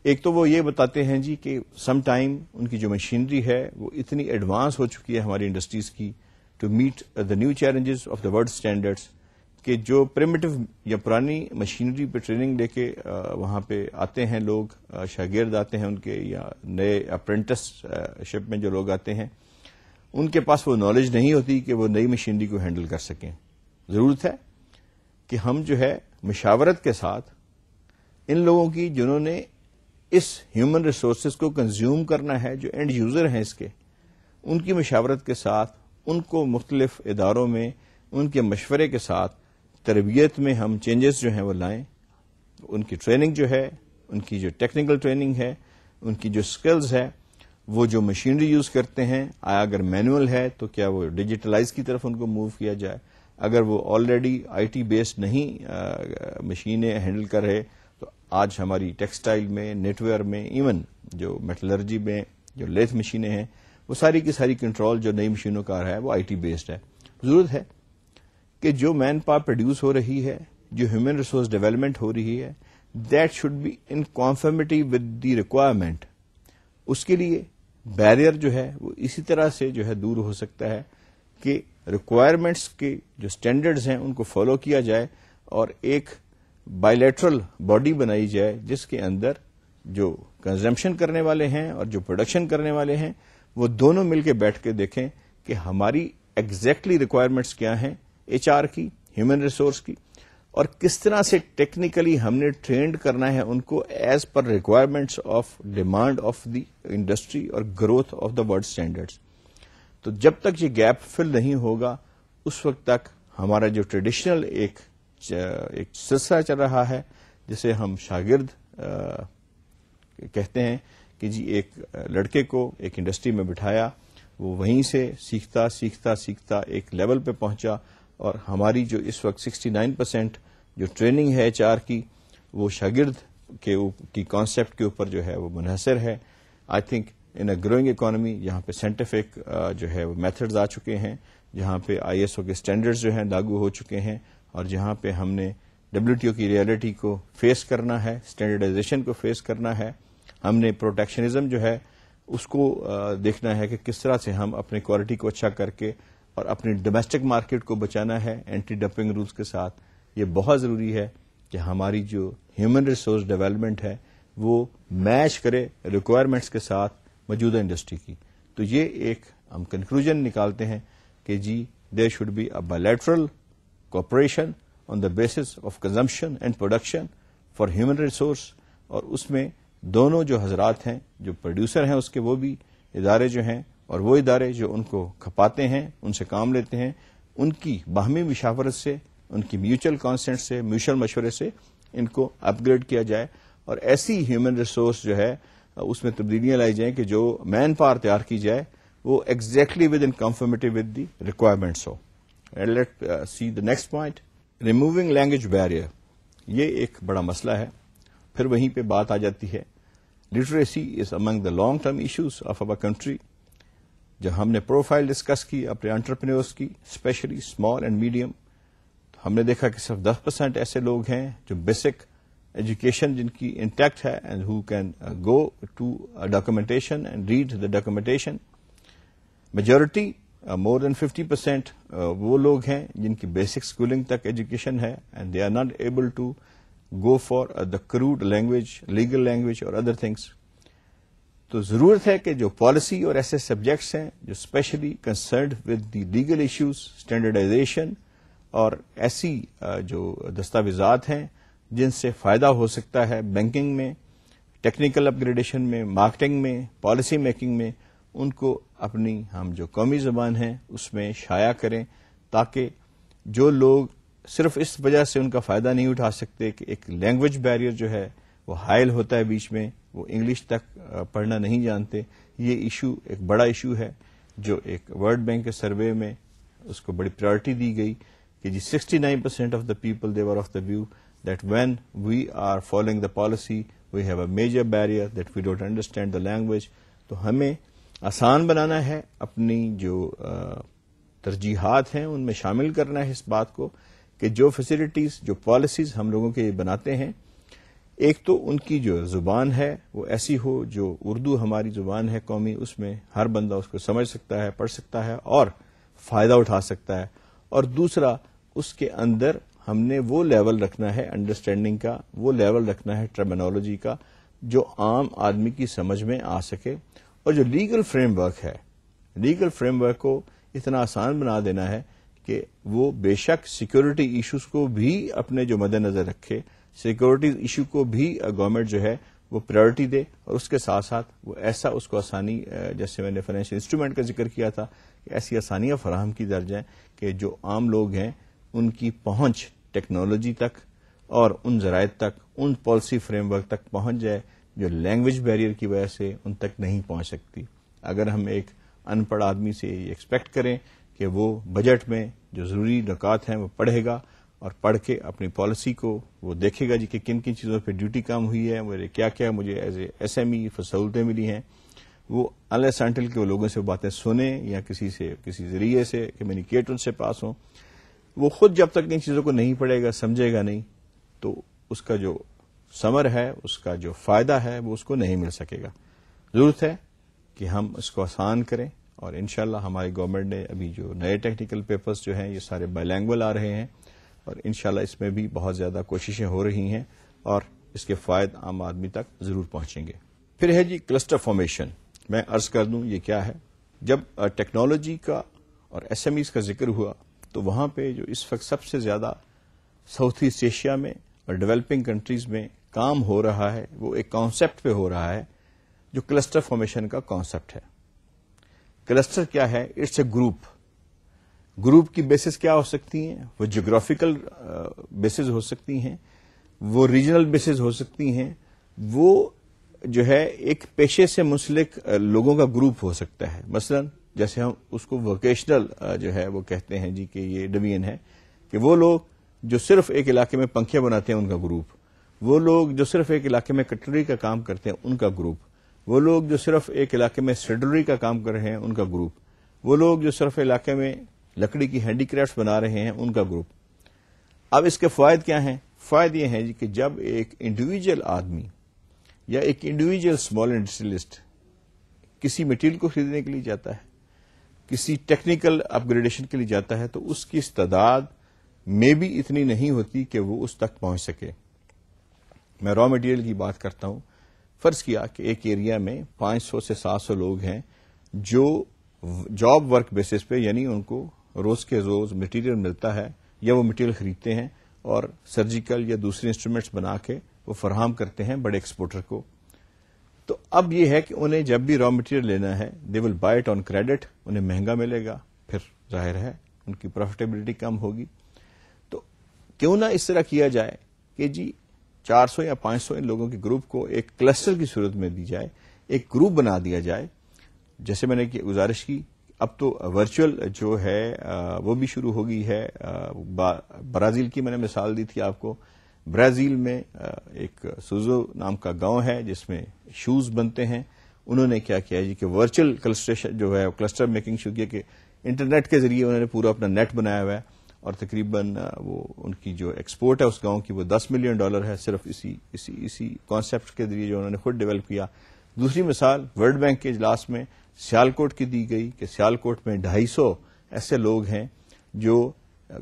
ایک تو وہ یہ بتاتے ہیں جی کہ سم ٹائم ان کی جو مشینری ہے وہ اتنی ایڈوانس ہو چکی ہے ہماری انڈسٹریز کی to meet the new challenges of the world standards, کہ جو پریمیٹو یا پرانی مشینری پہ ٹریننگ لے کے وہاں پہ آتے ہیں لوگ، شاگرد آتے ہیں ان کے، یا نئے اپرینٹس شپ میں جو لوگ آتے ہیں ان کے پاس وہ نالج نہیں ہوتی کہ وہ نئی مشینری کو ہینڈل کر سکیں. ضرورت ہے کہ ہم جو ہے مشاورت کے ساتھ ان لوگوں کی جنہوں نے اس ہیومن ریسورسز کو کنزیوم کرنا ہے، جو اینڈ یوزر ہیں اس کے، ان کی مشاورت کے ساتھ ان کو مختلف اداروں میں ان کے مشورے کے ساتھ تربیت میں ہم چینجز جو ہیں وہ لائیں. ان کی ٹریننگ جو ہے، ان کی جو ٹیکنیکل ٹریننگ ہے، ان کی جو سکلز ہے، وہ جو مشینری یوز کرتے ہیں آیا اگر مینول ہے تو کیا وہ ڈیجیٹلائز کی طرف ان کو موو کیا جائے. اگر وہ آلریڈی آئی ٹی بیسڈ نہیں مشینیں ہینڈل کر رہے تو آج ہماری ٹیکسٹائل میں، نیٹ ویئر میں، ایون جو میٹلرجی میں جو لیتھ مشینیں ہیں وہ ساری کی ساری کنٹرول جو نئی مشینوں کا آ رہا ہے وہ آئی ٹی بیسڈ ہے. ضرورت ہے کہ جو مین پاور پروڈیوس ہو رہی ہے، جو ہیومن ریسورس ڈیولپمنٹ ہو رہی ہے، that should be in conformity with the requirement. اس کے لیے بیریئر جو ہے وہ اسی طرح سے جو ہے دور ہو سکتا ہے کہ ریکوائرمنٹس کے جو اسٹینڈرڈز ہیں ان کو فالو کیا جائے اور ایک بائیلیٹرل باڈی بنائی جائے جس کے اندر جو کنزمپشن کرنے والے ہیں اور جو پروڈکشن کرنے والے ہیں وہ دونوں مل کے بیٹھ کے دیکھیں کہ ہماری ایگزیکٹلی ریکوائرمنٹس کیا ہیں ایچ آر کی، ہیومن ریسورس کی، اور کس طرح سے ٹیکنیکلی ہم نے ٹرینڈ کرنا ہے ان کو as per requirements of demand of the industry اور growth of the world standards. تو جب تک یہ گیپ فل نہیں ہوگا اس وقت تک ہمارا جو ٹریڈیشنل ایک سلسلہ چل رہا ہے جسے ہم شاگرد کہتے ہیں کہ جی ایک لڑکے کو ایک انڈسٹری میں بٹھایا، وہ وہیں سے سیکھتا سیکھتا سیکھتا ایک لیول پہ پہنچا، اور ہماری جو اس وقت 69% جو ٹریننگ ہے ایچ آر کی وہ شاگرد کی کانسیپٹ کے اوپر جو ہے وہ منحصر ہے. I think in a growing economy جہاں پہ سائنٹیفک جو ہے وہ میتھڈز آ چکے ہیں، جہاں پہ آئی ایس او کے اسٹینڈرڈز جو ہیں لاگو ہو چکے ہیں، اور جہاں پہ ہم نے WTO کی ریئلٹی کو فیس کرنا ہے، اسٹینڈرڈائزیشن کو فیس کرنا ہے، ہم نے پروٹیکشنزم جو ہے اس کو دیکھنا ہے کہ کس طرح سے ہم اپنی کوالٹی کو اچھا کر کے اور اپنی ڈومیسٹک مارکیٹ کو بچانا ہے اینٹی ڈمپنگ رولز کے ساتھ. یہ بہت ضروری ہے کہ ہماری جو ہیومن ریسورس ڈیولپمنٹ ہے وہ میچ کرے ریکوائرمنٹس کے ساتھ موجودہ انڈسٹری کی. تو یہ ایک ہم کنکلوژن نکالتے ہیں کہ جی there should be a bilateral cooperation on the basis of consumption and production for human resource, اور اس میں دونوں جو حضرات ہیں جو پروڈیوسر ہیں اس کے وہ بھی ادارے جو ہیں اور وہ ادارے جو ان کو کھپاتے ہیں ان سے کام لیتے ہیں، ان کی باہمی مشاورت سے، ان کی میوچل کانسنٹ سے، میوچل مشورے سے ان کو اپ گریڈ کیا جائے، اور ایسی ہیومن ریسورس جو ہے اس میں تبدیلیاں لائی جائیں کہ جو مین پاور تیار کی جائے وہ exactly with in conformity with the requirements who. Let see the next point, removing language barrier. یہ ایک بڑا مسئلہ ہے. پھر وہیں پہ بات آ جاتی ہے literacy is Umang the long term issues of our country. جب ہم نے پروفائل ڈسکس کی اپنے انٹرپرینورس کی، اسپیشلی اسمال اینڈ میڈیم، تو ہم نے دیکھا کہ صرف 10% ایسے لوگ ہیں جو بیسک ایجوکیشن جن کی انٹیکٹ ہے and who can go to documentation and read the documentation. Majority more than 50% وہ لوگ ہیں جن کی بیسک اسکولنگ تک ایجوکیشن ہے and they are not able to go for the crude language, legal language اور ادر تھنگس. تو ضرورت ہے کہ جو پالیسی اور ایسے سبجیکٹس ہیں جو specially concerned with the legal issues, standardization اور ایسی جو دستاویزات ہیں جن سے فائدہ ہو سکتا ہے بینکنگ میں، ٹیکنیکل اپ گریڈیشن میں، مارکیٹنگ میں، پالیسی میکنگ میں، ان کو اپنی ہم جو قومی زبان ہیں اس میں شائع کریں، تاکہ جو لوگ صرف اس وجہ سے ان کا فائدہ نہیں اٹھا سکتے کہ ایک لینگویج بیریئر جو ہے وہ حائل ہوتا ہے بیچ میں، وہ انگلش تک پڑھنا نہیں جانتے. یہ ایشو ایک بڑا ایشو ہے جو ایک ورلڈ بینک کے سروے میں اس کو بڑی پرائرٹی دی گئی کہ جی 69% of the people they were of the view that when we are following the policy we have a major barrier that we don't understand the language. تو ہمیں آسان بنانا ہے، اپنی جو ترجیحات ہیں ان میں شامل کرنا ہے اس بات کو کہ جو فیسلٹیز، جو پالیسیز ہم لوگوں کے بناتے ہیں، ایک تو ان کی جو زبان ہے وہ ایسی ہو جو اردو ہماری زبان ہے قومی، اس میں ہر بندہ اس کو سمجھ سکتا ہے، پڑھ سکتا ہے اور فائدہ اٹھا سکتا ہے. اور دوسرا اس کے اندر ہم نے وہ لیول رکھنا ہے انڈرسٹینڈنگ کا، وہ لیول رکھنا ہے ٹرمینالوجی کا جو عام آدمی کی سمجھ میں آ سکے. اور جو لیگل فریم ورک ہے، لیگل فریم ورک کو اتنا آسان بنا دینا ہے کہ وہ بے شک سیکورٹی ایشوز کو بھی اپنے جو مد نظر رکھے، سیکورٹی ایشو کو بھی گورنمنٹ جو ہے وہ پرائرٹی دے، اور اس کے ساتھ ساتھ وہ ایسا اس کو آسانی، جیسے میں نے فائنینشیل انسٹرومنٹ کا ذکر کیا تھا، کہ ایسی آسانیاں فراہم کی جائیں کہ جو عام لوگ ہیں ان کی پہنچ ٹیکنالوجی تک اور ان ذرائع تک، ان پالیسی فریم ورک تک پہنچ جائے جو لینگویج بیریئر کی وجہ سے ان تک نہیں پہنچ سکتی. اگر ہم ایک ان پڑھ آدمی سے یہ ایکسپیکٹ کریں کہ وہ بجٹ میں جو ضروری نکات ہیں وہ پڑھے گا اور پڑھ کے اپنی پالیسی کو وہ دیکھے گا جی کہ کن کن چیزوں پہ ڈیوٹی کام ہوئی ہے، میرے کیا کیا مجھے as a S M E سہولتیں ملی ہیں، وہ انلیس انٹل کے وہ لوگوں سے باتیں سنیں یا کسی ذریعے سے کمیونیکیٹ ان سے پاس ہوں، وہ خود جب تک ان چیزوں کو نہیں پڑھے گا، سمجھے گا نہیں، تو اس کا جو ثمر ہے، اس کا جو فائدہ ہے وہ اس کو نہیں مل سکے گا. ضرورت ہے کہ ہم اس کو آسان کریں، اور انشاءاللہ ہماری گورنمنٹ نے ابھی جو نئے ٹیکنیکل پیپرز جو ہیں یہ سارے بائی لینگویج آ رہے ہیں، اور انشاءاللہ اس میں بھی بہت زیادہ کوششیں ہو رہی ہیں اور اس کے فائد عام آدمی تک ضرور پہنچیں گے. پھر ہے جی کلسٹر فارمیشن. میں عرض کر دوں یہ کیا ہے. جب ٹیکنالوجی کا اور ایس ایم ایز کا ذکر ہوا تو وہاں پہ جو اس وقت سب سے زیادہ ساؤتھ ایسٹ ایشیا میں اور ڈیولپنگ کنٹریز میں کام ہو رہا ہے وہ ایک کانسیپٹ پہ ہو رہا ہے جو کلسٹر فارمیشن کا کانسیپٹ ہے. کلسٹر کیا ہے؟ اٹس اے گروپ کی بیسس کیا ہو سکتی ہیں؟ وہ جغرافیکل بیسز ہو سکتی ہیں، وہ ریجنل بیسز ہو سکتی ہیں، وہ جو ہے ایک پیشے سے منسلک لوگوں کا گروپ ہو سکتا ہے. مثلا جیسے ہم اس کو ووکیشنل جو ہے وہ کہتے ہیں جی کہ یہ ڈویژن ہے کہ وہ لوگ جو صرف ایک علاقے میں پنکھے بناتے ہیں ان کا گروپ، وہ لوگ جو صرف ایک علاقے میں کٹلری کا کام کرتے ہیں ان کا گروپ، وہ لوگ جو صرف ایک علاقے میں سیڈلری کا کام کر رہے ہیں ان کا گروپ، وہ لوگ جو صرف علاقے میں لکڑی کی ہینڈی کرافٹس بنا رہے ہیں ان کا گروپ. اب اس کے فوائد کیا ہیں؟ فوائد یہ ہیں جی کہ جب ایک انڈیویجل آدمی یا ایک انڈیویجل اسمال انڈسٹریلسٹ کسی مٹیریل کو خریدنے کے لیے جاتا ہے، کسی ٹیکنیکل اپ گریڈیشن کے لیے جاتا ہے، تو اس کی تعداد میں بھی اتنی نہیں ہوتی کہ وہ اس تک پہنچ سکے. میں را مٹیریل کی بات کرتا ہوں. فرض کیا کہ ایک ایریا میں 500 سے 700 لوگ ہیں جو جاب ورک بیسس پہ، یعنی ان کو روز کے روز مٹیریل ملتا ہے یا وہ مٹیریل خریدتے ہیں اور سرجیکل یا دوسرے انسٹرومنٹس بنا کے وہ فراہم کرتے ہیں بڑے ایکسپورٹر کو. تو اب یہ ہے کہ انہیں جب بھی را مٹیریل لینا ہے they will buy it on credit, انہیں مہنگا ملے گا، پھر ظاہر ہے ان کی پروفیٹیبلٹی کم ہوگی. تو کیوں نہ اس طرح کیا جائے کہ جی 400 یا 500 ان لوگوں کے گروپ کو ایک کلسٹر کی صورت میں دی جائے، ایک گروپ بنا دیا جائے. جیسے میں نے گزارش کی، اب تو ورچوئل جو ہے وہ بھی شروع ہو گئی ہے. برازیل کی میں نے مثال دی تھی آپ کو. برازیل میں ایک سوزو نام کا گاؤں ہے جس میں شوز بنتے ہیں. انہوں نے کیا کیا جی کہ ورچوئل کلسٹریشن جو ہے کلسٹر میکنگ شروع کیا کہ انٹرنیٹ کے ذریعے انہوں نے پورا اپنا نیٹ بنایا ہوا ہے، اور تقریباً وہ ان کی جو ایکسپورٹ ہے اس گاؤں کی وہ $10 ملین ہے، صرف اسی کانسیپٹ کے ذریعے جو انہوں نے خود ڈیولپ کیا. دوسری مثال ورلڈ بینک کے اجلاس میں سیالکوٹ کی دی گئی کہ سیالکوٹ میں 250 ایسے لوگ ہیں جو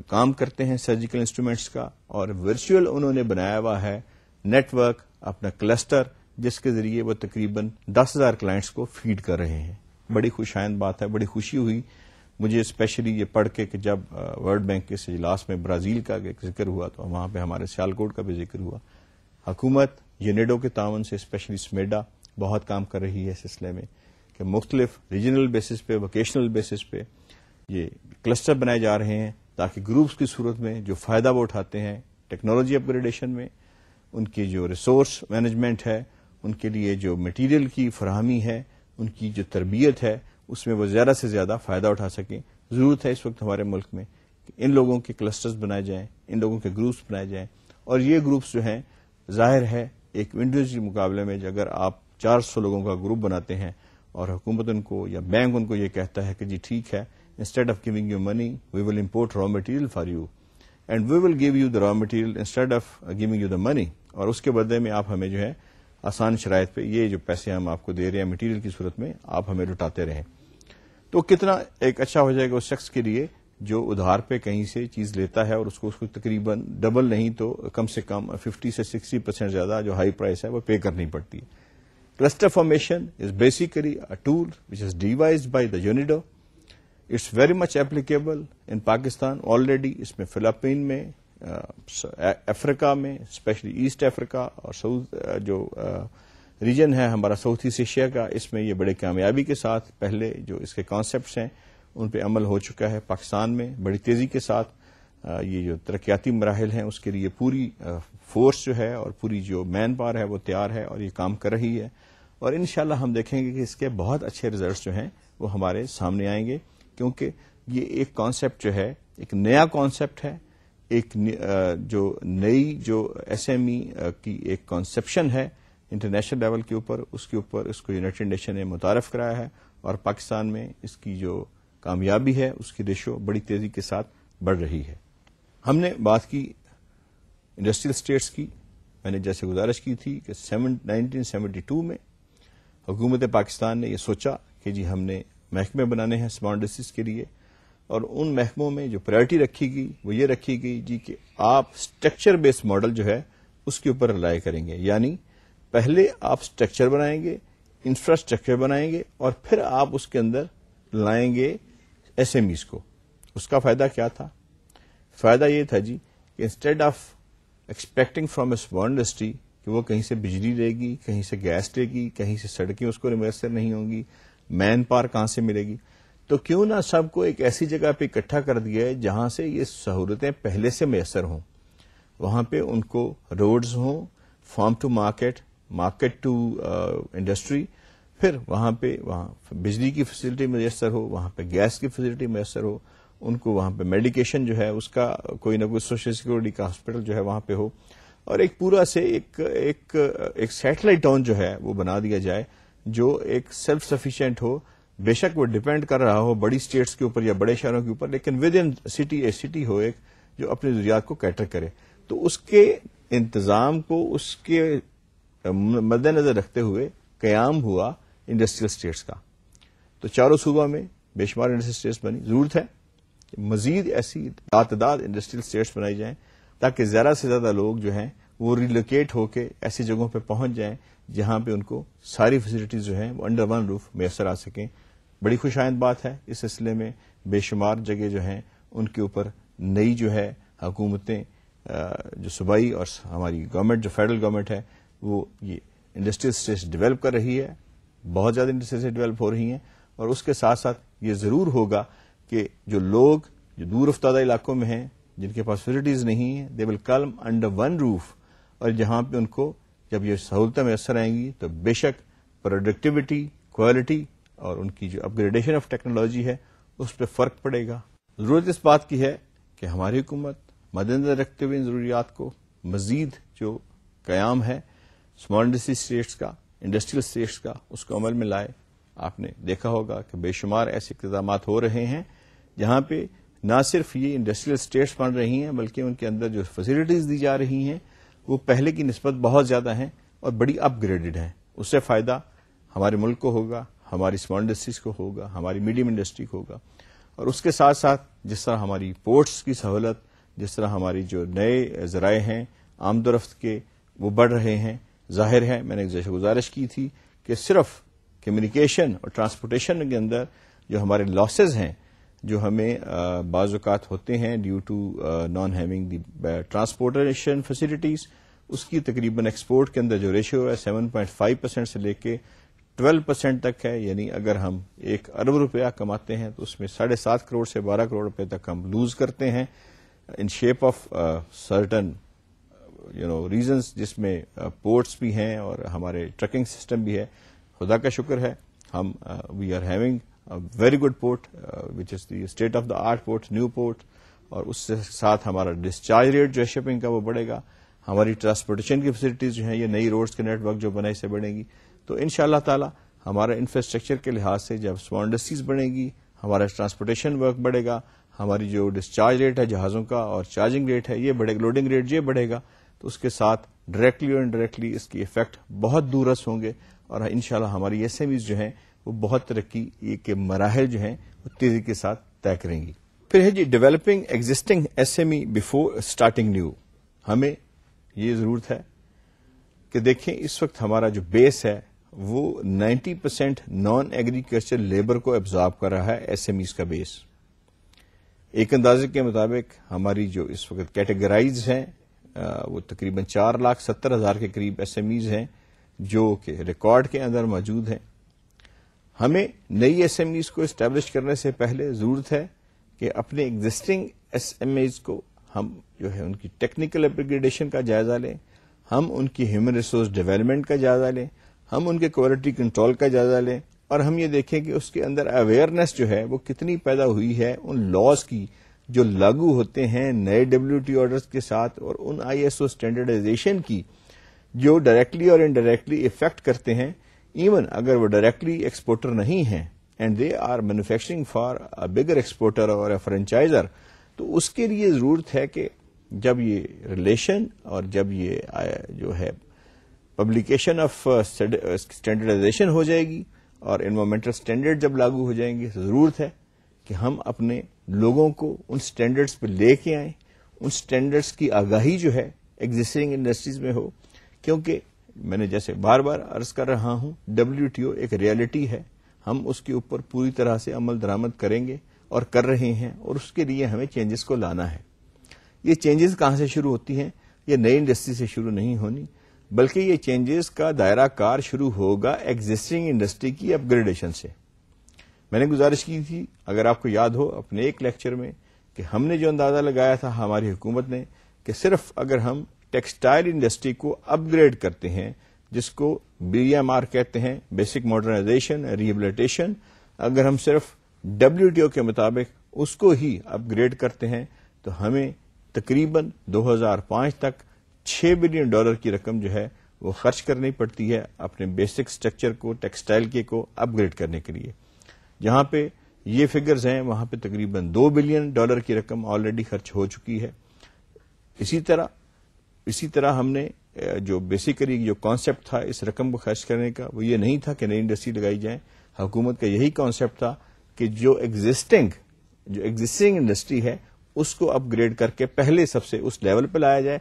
کام کرتے ہیں سرجیکل انسٹرومنٹس کا، اور ورچوئل انہوں نے بنایا ہوا ہے نیٹ ورک، اپنا کلسٹر، جس کے ذریعے وہ تقریباً 10,000 کلائنٹس کو فیڈ کر رہے ہیں. بڑی خوشائند بات ہے، بڑی خوشی ہوئی مجھے اسپیشلی یہ پڑھ کے کہ جب ورلڈ بینک کے اجلاس میں برازیل کا ذکر ہوا تو وہاں پہ ہمارے سیالکوٹ کا بھی ذکر ہوا. حکومت یونیڈو کے تعاون سے اسپیشلی سمیڈا بہت کام کر رہی ہے اس سلسلے میں کہ مختلف ریجنل بیسس پہ، ووکیشنل بیسس پہ یہ کلسٹر بنائے جا رہے ہیں تاکہ گروپس کی صورت میں جو فائدہ وہ اٹھاتے ہیں ٹیکنالوجی اپ گریڈیشن میں، ان کی جو ریسورس مینجمنٹ ہے، ان کے لیے جو مٹیریل کی فراہمی ہے، ان کی جو تربیت ہے، اس میں وہ زیادہ سے زیادہ فائدہ اٹھا سکیں. ضرورت ہے اس وقت ہمارے ملک میں کہ ان لوگوں کے کلسٹرز بنائے جائیں، ان لوگوں کے گروپس بنائے جائیں. اور یہ گروپس جو ہیں ظاہر ہے ایک ونڈوز کے مقابلے میں اگر آپ 400 لوگوں کا گروپ بناتے ہیں اور حکومت ان کو یا بینک ان کو یہ کہتا ہے کہ جی ٹھیک ہے، instead of giving you money we will import raw material for you and we will give you the raw material instead of giving you the money, اور اس کے بدلے میں آپ ہمیں جو ہے آسان شرائط پہ یہ جو پیسے ہم آپ کو دے رہے ہیں مٹیریل کی صورت میں آپ ہمیں لوٹاتے رہیں، تو کتنا ایک اچھا ہو جائے گا اس شخص کے لیے جو ادھار پہ کہیں سے چیز لیتا ہے اور اس کو تقریباً ڈبل نہیں تو کم سے کم 50 سے 60% زیادہ جو ہائی پرائس ہے وہ پے کرنی پڑتی ہے. Cluster formation is basically a tool which is devised by the UNIDO. It's very much applicable in Pakistan already. اس میں فلپین میں، افریقہ میں، اسپیشلی ایسٹ افریقہ اور ساؤتھ جو ریجن ہے ہمارا ساؤتھ ایسٹ ایشیا کا، اس میں یہ بڑے کامیابی کے ساتھ پہلے جو اس کے کانسیپٹس ہیں ان پہ عمل ہو چکا ہے. پاکستان میں بڑی تیزی کے ساتھ یہ جو ترقیاتی مراحل ہیں اس کے لیے پوری فورس جو ہے اور پوری جو مین پاور ہے وہ تیار ہے اور یہ کام کر رہی ہے، اور انشاءاللہ ہم دیکھیں گے کہ اس کے بہت اچھے ریزلٹس جو ہیں وہ ہمارے سامنے آئیں گے، کیونکہ یہ ایک کانسیپٹ جو ہے ایک نیا کانسیپٹ ہے، ایک جو نئی جو ایس ایم ای کی ایک کانسیپشن ہے انٹرنیشنل لیول کے اوپر، اس کے اوپر اس کو یونائٹڈ نیشن نے متعارف کرایا ہے، اور پاکستان میں اس کی جو کامیابی ہے اس کی ریشو بڑی تیزی کے ساتھ بڑھ رہی ہے. ہم نے بات کی انڈسٹریل اسٹیٹس کی. میں نے جیسے گزارش کی تھی کہ 1972 میں حکومت پاکستان نے یہ سوچا کہ جی ہم نے محکمے بنانے ہیں اسمال انڈسٹریز کے لیے، اور ان محکموں میں جو پرائرٹی رکھی گئی وہ یہ رکھی گئی جی کہ آپ اسٹرکچر بیس ماڈل جو ہے اس کے اوپر رلائی کریں گے، یعنی پہلے آپ اسٹرکچر بنائیں گے، انفراسٹرکچر بنائیں گے، اور پھر آپ اس کے اندر لائیں گے ایس ایم ایز کو. اس کا فائدہ کیا تھا؟ فائدہ یہ تھا جی کہ instead of expecting from a small industry کہ وہ کہیں سے بجلی لے گی، کہیں سے گیس لے گی، کہیں سے سڑکیں اس کو میسر نہیں ہوں گی، مین پاور کہاں سے ملے گی، تو کیوں نہ سب کو ایک ایسی جگہ پہ اکٹھا کر دیا ہے جہاں سے یہ سہولتیں پہلے سے میسر ہوں. وہاں پہ ان کو روڈز ہوں، farm to market, market to industry, پھر وہاں بجلی کی فیسلٹی میسر ہو، وہاں پہ گیس کی فیسلٹی میسر ہو، ان کو وہاں پہ میڈیکیشن جو ہے اس کا کوئی نہ کوئی سوشل سیکورٹی کا ہاسپٹل جو ہے وہاں پہ ہو، اور ایک پورا سے ایک سیٹلائٹ ٹاؤن جو ہے وہ بنا دیا جائے جو ایک سیلف سفیشینٹ ہو. بے شک وہ ڈیپینڈ کر رہا ہو بڑی اسٹیٹس کے اوپر یا بڑے شہروں کے اوپر، لیکن ود ان سٹی ہو ایک جو اپنی ضروریات کو کیٹر کرے. تو اس کے انتظام کو اس کے مد نظر رکھتے ہوئے قیام ہوا انڈسٹریل اسٹیٹس کا. تو چاروں صوبوں میں بے شمار انڈسٹریل اسٹیٹس بنی. ضرورت ہے کہ مزید ایسی تعداد انڈسٹریل اسٹیٹس بنائی جائیں تاکہ زیادہ سے زیادہ لوگ جو ہیں وہ ریلوکیٹ ہو کے ایسی جگہوں پہ پہنچ جائیں جہاں پہ ان کو ساری فیسلٹیز جو ہیں وہ انڈر ون روف میسر آ سکیں. بڑی خوش آئند بات ہے اس سلسلے میں بے شمار جگہ جو ہیں ان کے اوپر نئی جو ہے حکومتیں جو صوبائی اور ہماری گورنمنٹ جو فیڈرل گورنمنٹ ہے وہ یہ انڈسٹریل اسٹیٹس ڈیولپ کر رہی ہے. بہت زیادہ انڈسٹریز ڈیولپ ہو رہی ہیں، اور اس کے ساتھ ساتھ یہ ضرور ہوگا کہ جو لوگ جو دور افتادہ علاقوں میں ہیں جن کے پاس فیسلٹیز نہیں ہیں دے ول کم انڈر ون روف، اور جہاں پہ ان کو جب یہ سہولتیں میسر آئیں گی تو بے شک پروڈکٹیوٹی، کوالٹی اور ان کی جو اپ گریڈیشن آف ٹیکنالوجی ہے اس پہ فرق پڑے گا. ضرورت اس بات کی ہے کہ ہماری حکومت مد نظر رکھتے ہوئے ان ضروریات کو مزید جو قیام ہے اسمال انڈسٹری اسٹیٹس کا، انڈسٹریل اسٹیٹس کا، اس کو عمل میں لائے. آپ نے دیکھا ہوگا کہ بے شمار ایسے اقتدامات ہو رہے ہیں جہاں پہ نہ صرف یہ انڈسٹریل اسٹیٹس بن رہی ہیں بلکہ ان کے اندر جو فیسلٹیز دی جا رہی ہیں وہ پہلے کی نسبت بہت زیادہ ہیں اور بڑی اپ گریڈڈ ہیں. اس سے فائدہ ہمارے ملک کو ہوگا، ہماری اسمال انڈسٹریز کو ہوگا، ہماری میڈیم انڈسٹری کو ہوگا، اور اس کے ساتھ ساتھ جس طرح ہماری پورٹس کی سہولت، جس طرح ہماری جو نئے ذرائع ہیں آمد و رفت کے وہ بڑھ رہے ہیں. ظاہر ہے میں نے جیسے گزارش کی تھی کہ صرف کمیونیکیشن اور ٹرانسپورٹیشن کے اندر جو ہمارے لاسز ہیں جو ہمیں بعض اوقات ہوتے ہیں due to non having the transportation facilities, اس کی تقریباً ایکسپورٹ کے اندر جو ریشیو ہے 7.5% سے لے کے 12% تک ہے. یعنی اگر ہم 1 ارب روپیہ کماتے ہیں تو اس میں 7.5 کروڑ سے 12 کروڑ روپے تک ہم لوز کرتے ہیں in shape of certain reasons, جس میں پورٹس بھی ہیں اور ہمارے ٹرکنگ سسٹم بھی ہے. خدا کا شکر ہے ہم we are having very good port which is the state of the art port, new port, اور اس سے ساتھ ہمارا ڈسچارج ریٹ جو ہے شپنگ کا وہ بڑھے گا. ہماری ٹرانسپورٹیشن کی فیسلٹیز جو ہیں یہ نئی روڈز کے نیٹ ورک جو بنے سے بڑھے گی. تو ان شاء اللہ تعالی ہمارا انفراسٹرکچر کے لحاظ سے جب اسمال انڈسٹریز بڑھے گی، ہمارا ٹرانسپورٹیشن ورک بڑھے گا، ہماری جو ڈسچارج ریٹ ہے جہازوں کا اور چارجنگ ریٹ ہے یہ بڑھے گا، لوڈنگ ریٹ یہ بڑھے گا، تو اس کے ساتھ ڈائریکٹلی اور انڈائریکٹلی اس کی افیکٹ بہت دورس ہوں گے. اور انشاءاللہ ہماری ایس ایم ایز جو ہیں وہ بہت ترقی کے مراحل جو ہیں وہ تیزی کے ساتھ طے کریں گی. پھر ہے جی developing existing S M E before starting new. ہمیں یہ ضرورت ہے کہ دیکھیں اس وقت ہمارا جو بیس ہے وہ 90% نان ایگریکلچر لیبر کو ایبزارب کر رہا ہے ایس ایم ایز کا بیس. ایک اندازے کے مطابق ہماری جو اس وقت کیٹیگرائز ہیں وہ تقریباً 4,70,000 کے قریب ایس ایم ایز ہیں جو کہ ریکارڈ کے اندر موجود ہیں. ہمیں نئی ایس ایم ایز کو اسٹیبلش کرنے سے پہلے ضرورت ہے کہ اپنے ایگزسٹنگ ایس ایم ایز کو ہم جو ہے ان کی ٹیکنیکل اپگریڈیشن کا جائزہ لیں، ہم ان کی ہیومن ریسورس ڈیولپمنٹ کا جائزہ لیں، ہم ان کے کوالٹی کنٹرول کا جائزہ لیں، اور ہم یہ دیکھیں کہ اس کے اندر اویئرنیس جو ہے وہ کتنی پیدا ہوئی ہے ان لاز کی جو لاگو ہوتے ہیں نئے WTO آرڈرز کے ساتھ، اور ان ISO اسٹینڈرڈائزیشن کی جو ڈائریکٹلی اور انڈائریکٹلی افیکٹ کرتے ہیں. ایون اگر وہ ڈائریکٹلی ایکسپورٹر نہیں ہیں and they are manufacturing for a bigger exporter اور اے فرنچائزر، تو اس کے لیے ضرورت ہے کہ جب یہ ریلیشن اور جب یہ جو ہے پبلیکیشن آف اسٹینڈرڈائزیشن ہو جائے گی اور انوائرمنٹل اسٹینڈرڈ جب لاگو ہو جائیں گے، ضرورت ہے کہ ہم اپنے لوگوں کو ان اسٹینڈرڈز پہ لے کے آئیں، ان اسٹینڈرڈز کی آگاہی جو ہے ایگزسٹنگ انڈسٹریز میں ہو. کیونکہ میں نے جیسے بار بار عرض کر رہا ہوں WTO ایک ریالٹی ہے، ہم اس کے اوپر پوری طرح سے عمل درآمد کریں گے اور کر رہے ہیں، اور اس کے لیے ہمیں چینجز کو لانا ہے. یہ چینجز کہاں سے شروع ہوتی ہیں؟ یہ نئی انڈسٹری سے شروع نہیں ہونی، بلکہ یہ چینجز کا دائرہ کار شروع ہوگا ایگزسٹنگ انڈسٹری کی اپ گریڈیشن سے. میں نے گزارش کی تھی اگر آپ کو یاد ہو اپنے ایک لیکچر میں کہ ہم نے جو اندازہ لگایا تھا ہماری حکومت نے کہ صرف اگر ہم ٹیکسٹائل انڈسٹری کو اپ گریڈ کرتے ہیں، جس کو BMR کہتے ہیں، بیسک ماڈرنائزیشن ریہیبلیٹیشن، اگر ہم صرف WTO کے مطابق اس کو ہی اپ گریڈ کرتے ہیں تو ہمیں تقریباً 2005 تک $6 بلین کی رقم جو ہے وہ خرچ کرنی پڑتی ہے اپنے بیسک سٹرکچر کو ٹیکسٹائل کے کو اپ گریڈ کرنے کے لیے. جہاں پہ یہ فگرز ہیں وہاں پہ تقریباً $2 بلین کی رقم آلریڈی خرچ ہو چکی ہے. اسی طرح ہم نے جو بیسیکلی جو کانسیپٹ تھا اس رقم کو خرچ کرنے کا وہ یہ نہیں تھا کہ نئی انڈسٹری لگائی جائے. حکومت کا یہی کانسیپٹ تھا کہ جو ایگزسٹنگ انڈسٹری ہے اس کو اپ گریڈ کر کے پہلے سب سے اس لیول پہ لایا جائے،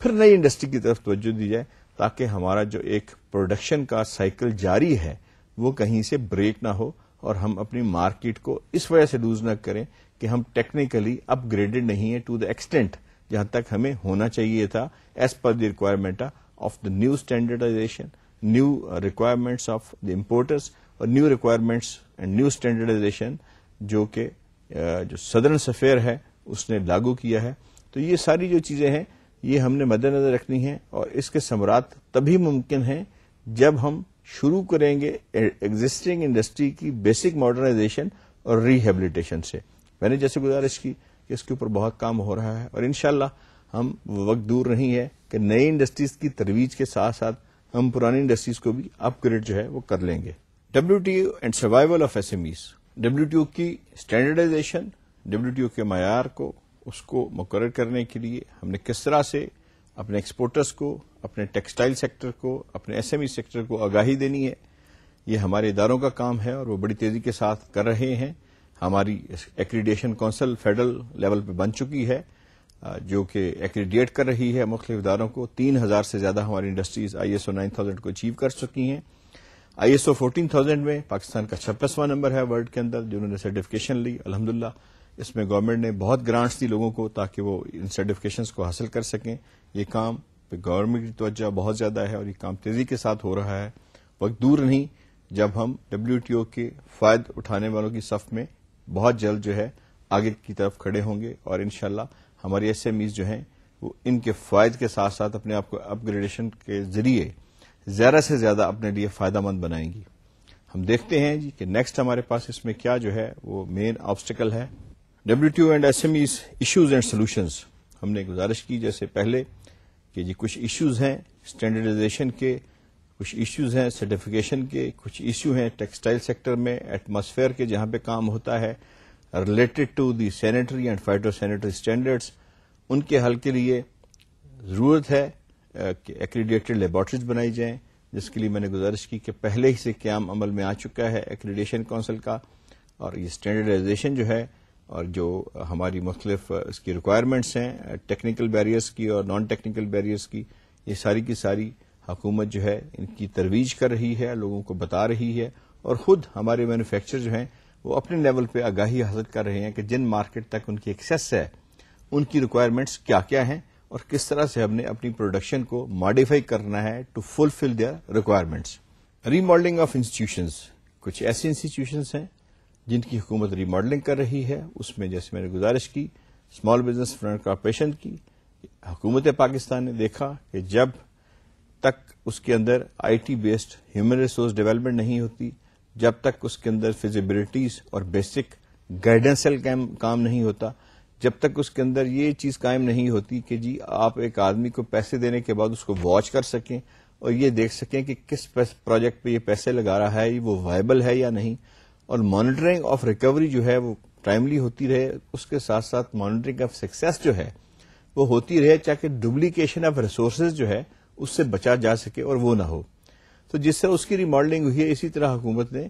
پھر نئی انڈسٹری کی طرف توجہ دی جائے، تاکہ ہمارا جو ایک پروڈکشن کا سائیکل جاری ہے وہ کہیں سے بریک نہ ہو اور ہم اپنی مارکیٹ کو اس وجہ سے لوز نہ کریں کہ ہم ٹیکنیکلی اپ گریڈڈ نہیں ہیں ٹو دا ایکسٹینٹ جہاں تک ہمیں ہونا چاہیے تھا as per the requirement of the new standardization, new requirements of the importers, اور new requirements and new standardization جو کہ جو صدرن سفیر ہے اس نے لاگو کیا ہے. تو یہ ساری جو چیزیں ہیں یہ ہم نے مد نظر رکھنی ہیں، اور اس کے ثمرات تبھی ممکن ہیں جب ہم شروع کریں گے ایگزسٹنگ انڈسٹری کی بیسک ماڈرنائزیشن اور ریہیبلیٹیشن سے. میں نے جیسے گزارش کی کہ اس کے اوپر بہت کام ہو رہا ہے، اور انشاءاللہ ہم وقت دور نہیں ہے کہ نئی انڈسٹریز کی ترویج کے ساتھ ساتھ ہم پرانی انڈسٹریز کو بھی اپ گریڈ جو ہے وہ کر لیں گے. WTO and survival of SMEs. WTO کی اسٹینڈرڈائزیشن، WTO کے معیار کو اس کو مقرر کرنے کے لیے ہم نے کس طرح سے اپنے ایکسپورٹرز کو، اپنے ٹیکسٹائل سیکٹر کو، اپنے SME سیکٹر کو آگاہی دینی ہے. یہ ہمارے اداروں کا کام ہے اور وہ بڑی تیزی کے ساتھ کر رہے ہیں. ہماری ایکریڈیشن کونسل فیڈرل لیول پہ بن چکی ہے جو کہ ایکریڈیٹ کر رہی ہے مختلف اداروں کو. 3,000 سے زیادہ ہماری انڈسٹریز ISO 9000 کو اچیو کر چکی ہیں. ISO 14000 میں پاکستان کا 26واں نمبر ہے ورلڈ کے اندر جنہوں نے سرٹیفکیشن لی. الحمدللہ اس میں گورنمنٹ نے بہت گرانٹس دی لوگوں کو تاکہ وہ ان سرٹیفکیشنز کو حاصل کر سکیں. یہ کام پہ گورنمنٹ کی توجہ بہت زیادہ ہے اور یہ کام تیزی کے ساتھ ہو رہا ہے. وقت دور نہیں جب ہم WTO کے فائدہ اٹھانے والوں کی صف میں بہت جلد جو ہے آگے کی طرف کھڑے ہوں گے، اور انشاءاللہ ہماری SMEs جو ہیں وہ ان کے فائد کے ساتھ ساتھ اپنے آپ کو اپ گریڈیشن کے ذریعے زیادہ سے زیادہ اپنے لیے فائدہ مند بنائیں گی. ہم دیکھتے ہیں جی کہ نیکسٹ ہمارے پاس اس میں کیا جو ہے وہ مین آبسٹیکل ہے. WTO and SMEs issues and solutions. ہم نے گزارش کی جیسے پہلے کہ جی کچھ ایشوز ہیں اسٹینڈرڈائزیشن کے، کچھ ایشوز ہیں سرٹیفکیشن کے، کچھ ایشو ہیں ٹیکسٹائل سیکٹر میں ایٹماسفیئر کے جہاں پہ کام ہوتا ہے related to the sanitary and phytosanitary standards. ان کے حل کے لیے ضرورت ہے کہ ایکریڈیٹڈ لیبارٹریز بنائی جائیں، جس کے لیے میں نے گزارش کی کہ پہلے ہی سے قیام عمل میں آ چکا ہے ایکریڈیشن کونسل کا. اور یہ اسٹینڈرڈائزیشن جو ہے اور جو ہماری مختلف اس کی ریکوائرمنٹس ہیں ٹیکنیکل بیریئرز کی اور نان ٹیکنیکل بیریئرز کی، یہ ساری کی ساری حکومت جو ہے ان کی ترویج کر رہی ہے، لوگوں کو بتا رہی ہے، اور خود ہمارے مینوفیکچر جو ہیں وہ اپنے لیول پہ آگاہی حاصل کر رہے ہیں کہ جن مارکیٹ تک ان کی ایکسیس ہے ان کی ریکوائرمنٹس کیا کیا ہیں اور کس طرح سے ہم نے اپنی پروڈکشن کو ماڈیفائی کرنا ہے to fulfil their requirements. Remodelling of institutions. کچھ ایسی انسٹیٹیوشنز ہیں جن کی حکومت ری ماڈلنگ کر رہی ہے. اس میں جیسے میں نے گزارش کی اسمال بزنس فرنٹ کارپوریشن کی. حکومت پاکستان نے دیکھا کہ جب تک اس کے اندر IT based human resource development نہیں ہوتی، جب تک اس کے اندر فیزیبلٹیز اور بیسک گائیڈنسل کام نہیں ہوتا، جب تک اس کے اندر یہ چیز قائم نہیں ہوتی کہ جی آپ ایک آدمی کو پیسے دینے کے بعد اس کو واچ کر سکیں اور یہ دیکھ سکیں کہ کس پروجیکٹ پہ یہ پیسے لگا رہا ہے وہ وائبل ہے یا نہیں، اور مانیٹرنگ آف ریکوری جو ہے وہ ٹائملی ہوتی رہے، اس کے ساتھ ساتھ مانیٹرنگ آف سکسیس جو ہے وہ ہوتی رہے تاکہ ڈپلیکیشن آف ریسورسز جو ہے اس سے بچا جا سکے اور وہ نہ ہو. تو جس سے اس کی ریماڈلنگ ہوئی ہے، اسی طرح حکومت نے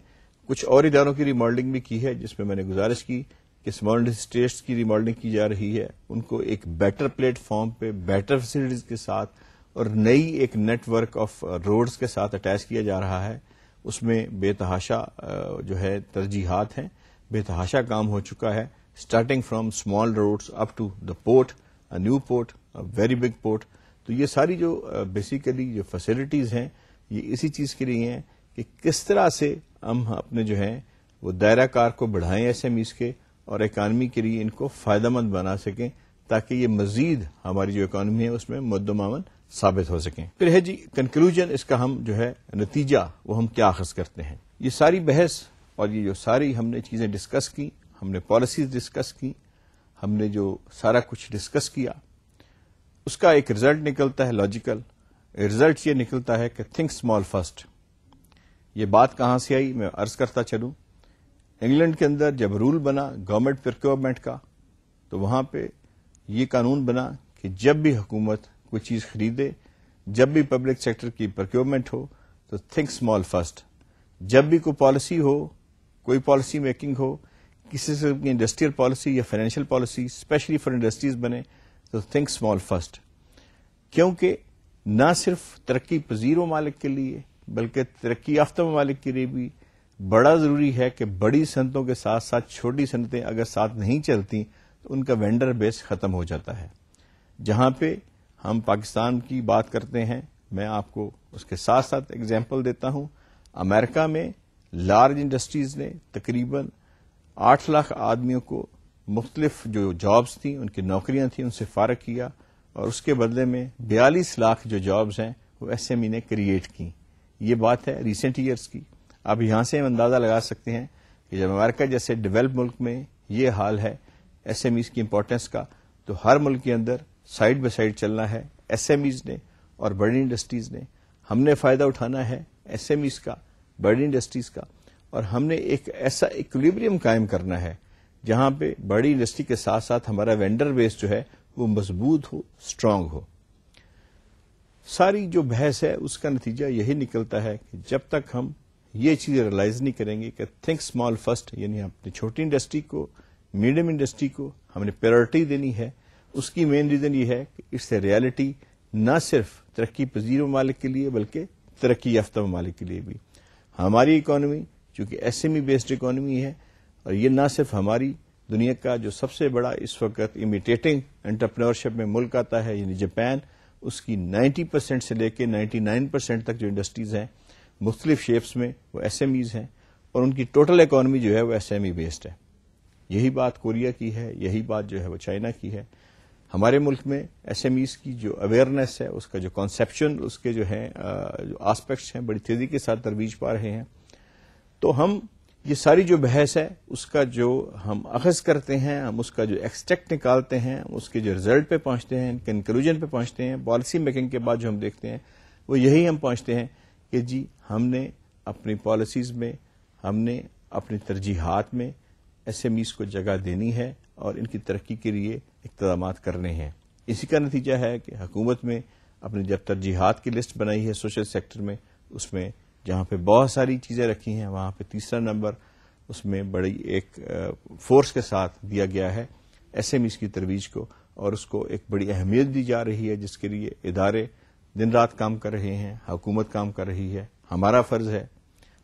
کچھ اور اداروں کی ریماڈلنگ بھی کی ہے، جس میں نے گزارش کی کہ اسمال اسٹیٹس کی ریماڈلنگ کی جا رہی ہے، ان کو ایک بیٹر پلیٹ فارم پہ بیٹر فیسلٹیز کے ساتھ اور نئی ایک نیٹ ورک آف روڈز کے ساتھ اٹیچ کیا جا رہا ہے. اس میں بے تحاشا جو ہے ترجیحات ہیں، بے تحاشا کام ہو چکا ہے، starting from small roads up to the port, new port, very big port. تو یہ ساری جو بیسیکلی جو فیسلٹیز ہیں یہ اسی چیز کے لیے ہیں کہ کس طرح سے ہم اپنے جو ہیں وہ دائرہ کار کو بڑھائیں SMEs کے اور اکانومی کے لیے ان کو فائدہ مند بنا سکیں تاکہ یہ مزید ہماری جو اکانومی ہے اس میں مد و معاون ثابت ہو سکیں. پھر ہے جی کنکلوژن، اس کا ہم جو ہے نتیجہ وہ ہم کیا اخذ کرتے ہیں. یہ ساری بحث اور یہ جو ساری ہم نے چیزیں ڈسکس کی، ہم نے پالیسیز ڈسکس کی، ہم نے جو سارا کچھ ڈسکس کیا، اس کا ایک رزلٹ نکلتا ہے لاجیکل. رزلٹ یہ نکلتا ہے کہ تھنک اسمال فرسٹ. یہ بات کہاں سے آئی میں عرض کرتا چلوں. انگلینڈ کے اندر جب رول بنا گورنمنٹ پروکیورمنٹ کا تو وہاں پہ یہ قانون بنا کہ جب بھی حکومت کوئی چیز خریدے، جب بھی پبلک سیکٹر کی پروکیورمنٹ ہو تو تھنک اسمال فرسٹ. جب بھی کوئی پالیسی ہو، کوئی پالیسی میکنگ ہو، کسی سے انڈسٹریل پالیسی یا financial policy specially for industries بنے تو تھنک اسمال فرسٹ. کیونکہ نہ صرف ترقی پذیر ممالک کے لیے بلکہ ترقی یافتہ ممالک کے لیے بھی بڑا ضروری ہے کہ بڑی صنعتوں کے ساتھ ساتھ چھوٹی صنعتیں اگر ساتھ نہیں چلتی تو ان کا وینڈر بیس ختم ہو جاتا ہے. جہاں پہ ہم پاکستان کی بات کرتے ہیں، میں آپ کو اس کے ساتھ ساتھ ایگزامپل دیتا ہوں. امریکہ میں لارج انڈسٹریز نے تقریباً 8 لاکھ آدمیوں کو مختلف جو جابز تھیں، ان کی نوکریاں تھیں، ان سے فارغ کیا، اور اس کے بدلے میں 42 لاکھ جو جابز ہیں وہ SME نے کریٹ کی. یہ بات ہے ریسنٹ ایئرز کی. اب یہاں سے ہم اندازہ لگا سکتے ہیں کہ جب امریکہ جیسے ڈیولپ ملک میں یہ حال ہے SMEs کی امپورٹنس کا، تو ہر ملک کے اندر سائڈ بائی سائڈ چلنا ہے SMEs نے اور بڑی انڈسٹریز نے. ہم نے فائدہ اٹھانا ہے SMEs کا، بڑی انڈسٹریز کا، اور ہم نے ایک ایسا ایکولیبریم قائم کرنا ہے جہاں پہ بڑی انڈسٹری کے ساتھ ساتھ ہمارا وینڈر بیس جو ہے وہ مضبوط ہو، اسٹرانگ ہو. ساری جو بحث ہے اس کا نتیجہ یہی نکلتا ہے کہ جب تک ہم یہ چیز ریئلائز نہیں کریں گے کہ تھنک اسمال فرسٹ، یعنی اپنی چھوٹی انڈسٹری کو، میڈیم انڈسٹری کو ہم نے پریورٹی دینی ہے. اس کی مین ریزن یہ ہے کہ اس سے ریالٹی نہ صرف ترقی پذیر ممالک کے لیے بلکہ ترقی یافتہ ممالک کے لیے بھی. ہماری اکانومی چونکہ SME بیسڈ اکانومی ہے، اور یہ نہ صرف ہماری دنیا کا جو سب سے بڑا اس وقت امیٹیٹنگ انٹرپرینورشپ میں ملک آتا ہے یعنی جاپان، اس کی 90% سے لے کے 99% تک جو انڈسٹریز ہیں مختلف شیپس میں وہ ایس ایم ایز ہیں اور ان کی ٹوٹل اکانومی جو ہے وہ ایس ایم ای بیسڈ ہے. یہی بات کوریا کی ہے, یہی بات جو ہے وہ چائنا کی ہے. ہمارے ملک میں ایس ایم ایز کی جو اویئرنیس ہے, اس کا جو کانسیپشن, اس کے جو ہیں جو آسپیکٹس ہیں, بڑی تیزی کے ساتھ ترویج پا رہے ہیں. تو ہم یہ ساری جو بحث ہے اس کا جو ہم اخذ کرتے ہیں, ہم اس کا جو ایکسٹریکٹ نکالتے ہیں, اس کے جو ریزلٹ پہ پہنچتے ہیں, کنکلوژن پہ پہنچتے ہیں, پالیسی میکنگ کے بعد جو ہم دیکھتے ہیں وہ یہی ہم پہنچتے ہیں کہ جی ہم نے اپنی پالیسیز میں, ہم نے اپنی ترجیحات میں ایس ایم ایز کو جگہ دینی ہے اور ان کی ترقی کے لیے اقدامات کرنے ہیں. اسی کا نتیجہ ہے کہ حکومت میں اپنی جب ترجیحات کی لسٹ بنائی ہے سوشل سیکٹر میں, اس میں جہاں پہ بہت ساری چیزیں رکھی ہیں وہاں پہ تیسرا نمبر اس میں بڑی ایک فورس کے ساتھ دیا گیا ہے ایس ایم ایز کی ترویج کو, اور اس کو ایک بڑی اہمیت دی جا رہی ہے جس کے لیے ادارے دن رات کام کر رہے ہیں, حکومت کام کر رہی ہے. ہمارا فرض ہے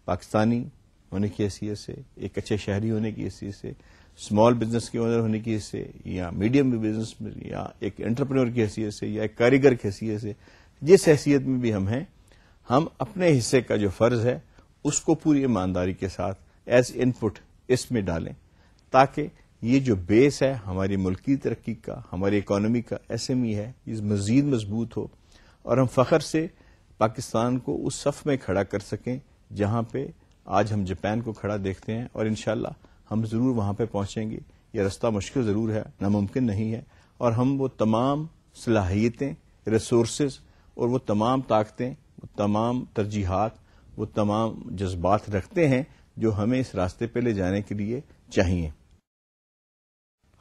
پاکستانی ہونے کی حیثیت سے, ایک اچھے شہری ہونے کی حیثیت سے, اسمال بزنس کے اونر ہونے کی حیثیت سے, یا میڈیم بزنس میں, یا ایک انٹرپرینور کی حیثیت سے, یا ایک کاریگر کی حیثیت سے, جس حیثیت میں بھی ہم ہیں, ہم اپنے حصے کا جو فرض ہے اس کو پوری ایمانداری کے ساتھ ایز ان پٹ اس میں ڈالیں, تاکہ یہ جو بیس ہے ہماری ملکی ترقی کا, ہماری اکانومی کا, ایس ایم ای ہے, یہ مزید مضبوط ہو اور ہم فخر سے پاکستان کو اس صف میں کھڑا کر سکیں جہاں پہ آج ہم جاپان کو کھڑا دیکھتے ہیں, اور انشاءاللہ ہم ضرور وہاں پہ پہنچیں گے. یہ رستہ مشکل ضرور ہے, ناممکن نہیں ہے, اور ہم وہ تمام صلاحیتیں, ریسورسز اور وہ تمام طاقتیں, وہ تمام ترجیحات, وہ تمام جذبات رکھتے ہیں جو ہمیں اس راستے پہ لے جانے کے لیے چاہیے.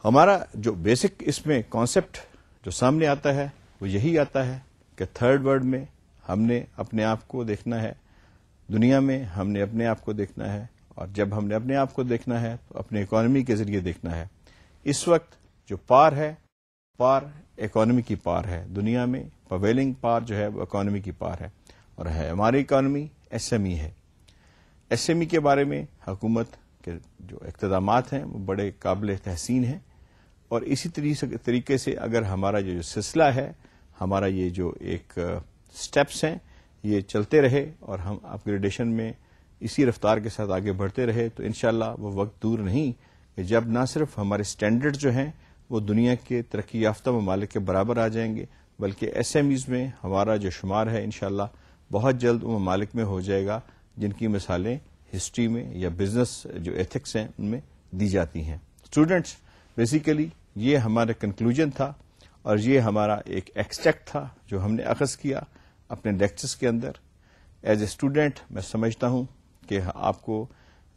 ہمارا جو بیسک اس میں کانسیپٹ جو سامنے آتا ہے وہ یہی آتا ہے کہ تھرڈ ورلڈ میں ہم نے اپنے آپ کو دیکھنا ہے, دنیا میں ہم نے اپنے آپ کو دیکھنا ہے, اور جب ہم نے اپنے آپ کو دیکھنا ہے تو اپنے اکانومی کے ذریعے دیکھنا ہے. اس وقت جو پار ہے, پار اکانومی کی پار ہے دنیا میں, پویلنگ پار جو ہے وہ اکانومی کی پار ہے, اور ہے ہماری اکانومی ایس ایم ای ہے. ایس ایم ای کے بارے میں حکومت کے جو اقتدامات ہیں وہ بڑے قابل تحسین ہیں, اور اسی طریقے سے اگر ہمارا جو سلسلہ ہے, ہمارا یہ جو ایک سٹیپس ہیں یہ چلتے رہے اور ہم اپ گریڈیشن میں اسی رفتار کے ساتھ آگے بڑھتے رہے, تو انشاءاللہ وہ وقت دور نہیں کہ جب نہ صرف ہمارے سٹینڈرڈ جو ہیں وہ دنیا کے ترقی یافتہ ممالک کے برابر آ جائیں گے, بلکہ ایس ایم ایز میں ہمارا جو شمار ہے انشاءاللہ بہت جلد وہ ممالک میں ہو جائے گا جن کی مثالیں ہسٹری میں یا بزنس جو ایتھکس ہیں ان میں دی جاتی ہیں. اسٹوڈینٹس, بیسیکلی یہ ہمارا کنکلوژن تھا اور یہ ہمارا ایک ایکسٹریکٹ تھا جو ہم نے اخذ کیا اپنے لیکچرز کے اندر. ایز اے اسٹوڈینٹ میں سمجھتا ہوں کہ آپ کو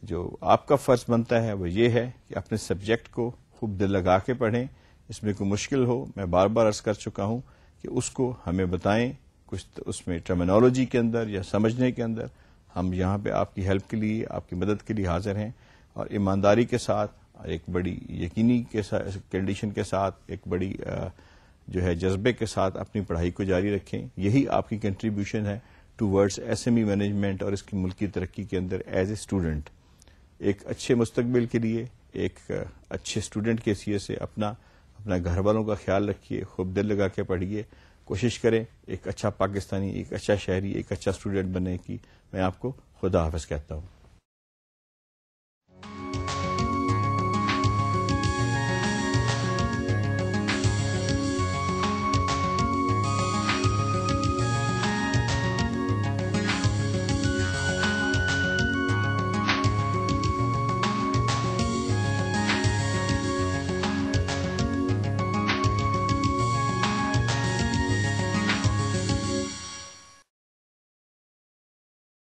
جو آپ کا فرض بنتا ہے وہ یہ ہے کہ اپنے سبجیکٹ کو خوب دل لگا کے پڑھیں. اس میں کوئی مشکل ہو, میں بار بار عرض کر چکا ہوں کہ اس کو ہمیں بتائیں, کچھ اس میں ٹرمینالوجی کے اندر یا سمجھنے کے اندر ہم یہاں پہ آپ کی ہیلپ کے لیے, آپ کی مدد کے لیے حاضر ہیں, اور ایمانداری کے ساتھ, ایک بڑی یقینی کے کنڈیشن کے ساتھ, ایک بڑی جو ہے جذبے کے ساتھ اپنی پڑھائی کو جاری رکھیں. یہی آپ کی کنٹریبیوشن ہے towards S M E management اور اس کی ملکی ترقی کے اندر ایز اے اسٹوڈنٹ. ایک اچھے مستقبل کے لیے, ایک اچھے اسٹوڈنٹ کی حیثیت سے اپنا گھر والوں کا خیال رکھیے, خوب دل لگا کے پڑھیے, کوشش کریں ایک اچھا پاکستانی, ایک اچھا شہری, ایک اچھا اسٹوڈنٹ بننے کی. میں آپ کو خدا حافظ کہتا ہوں.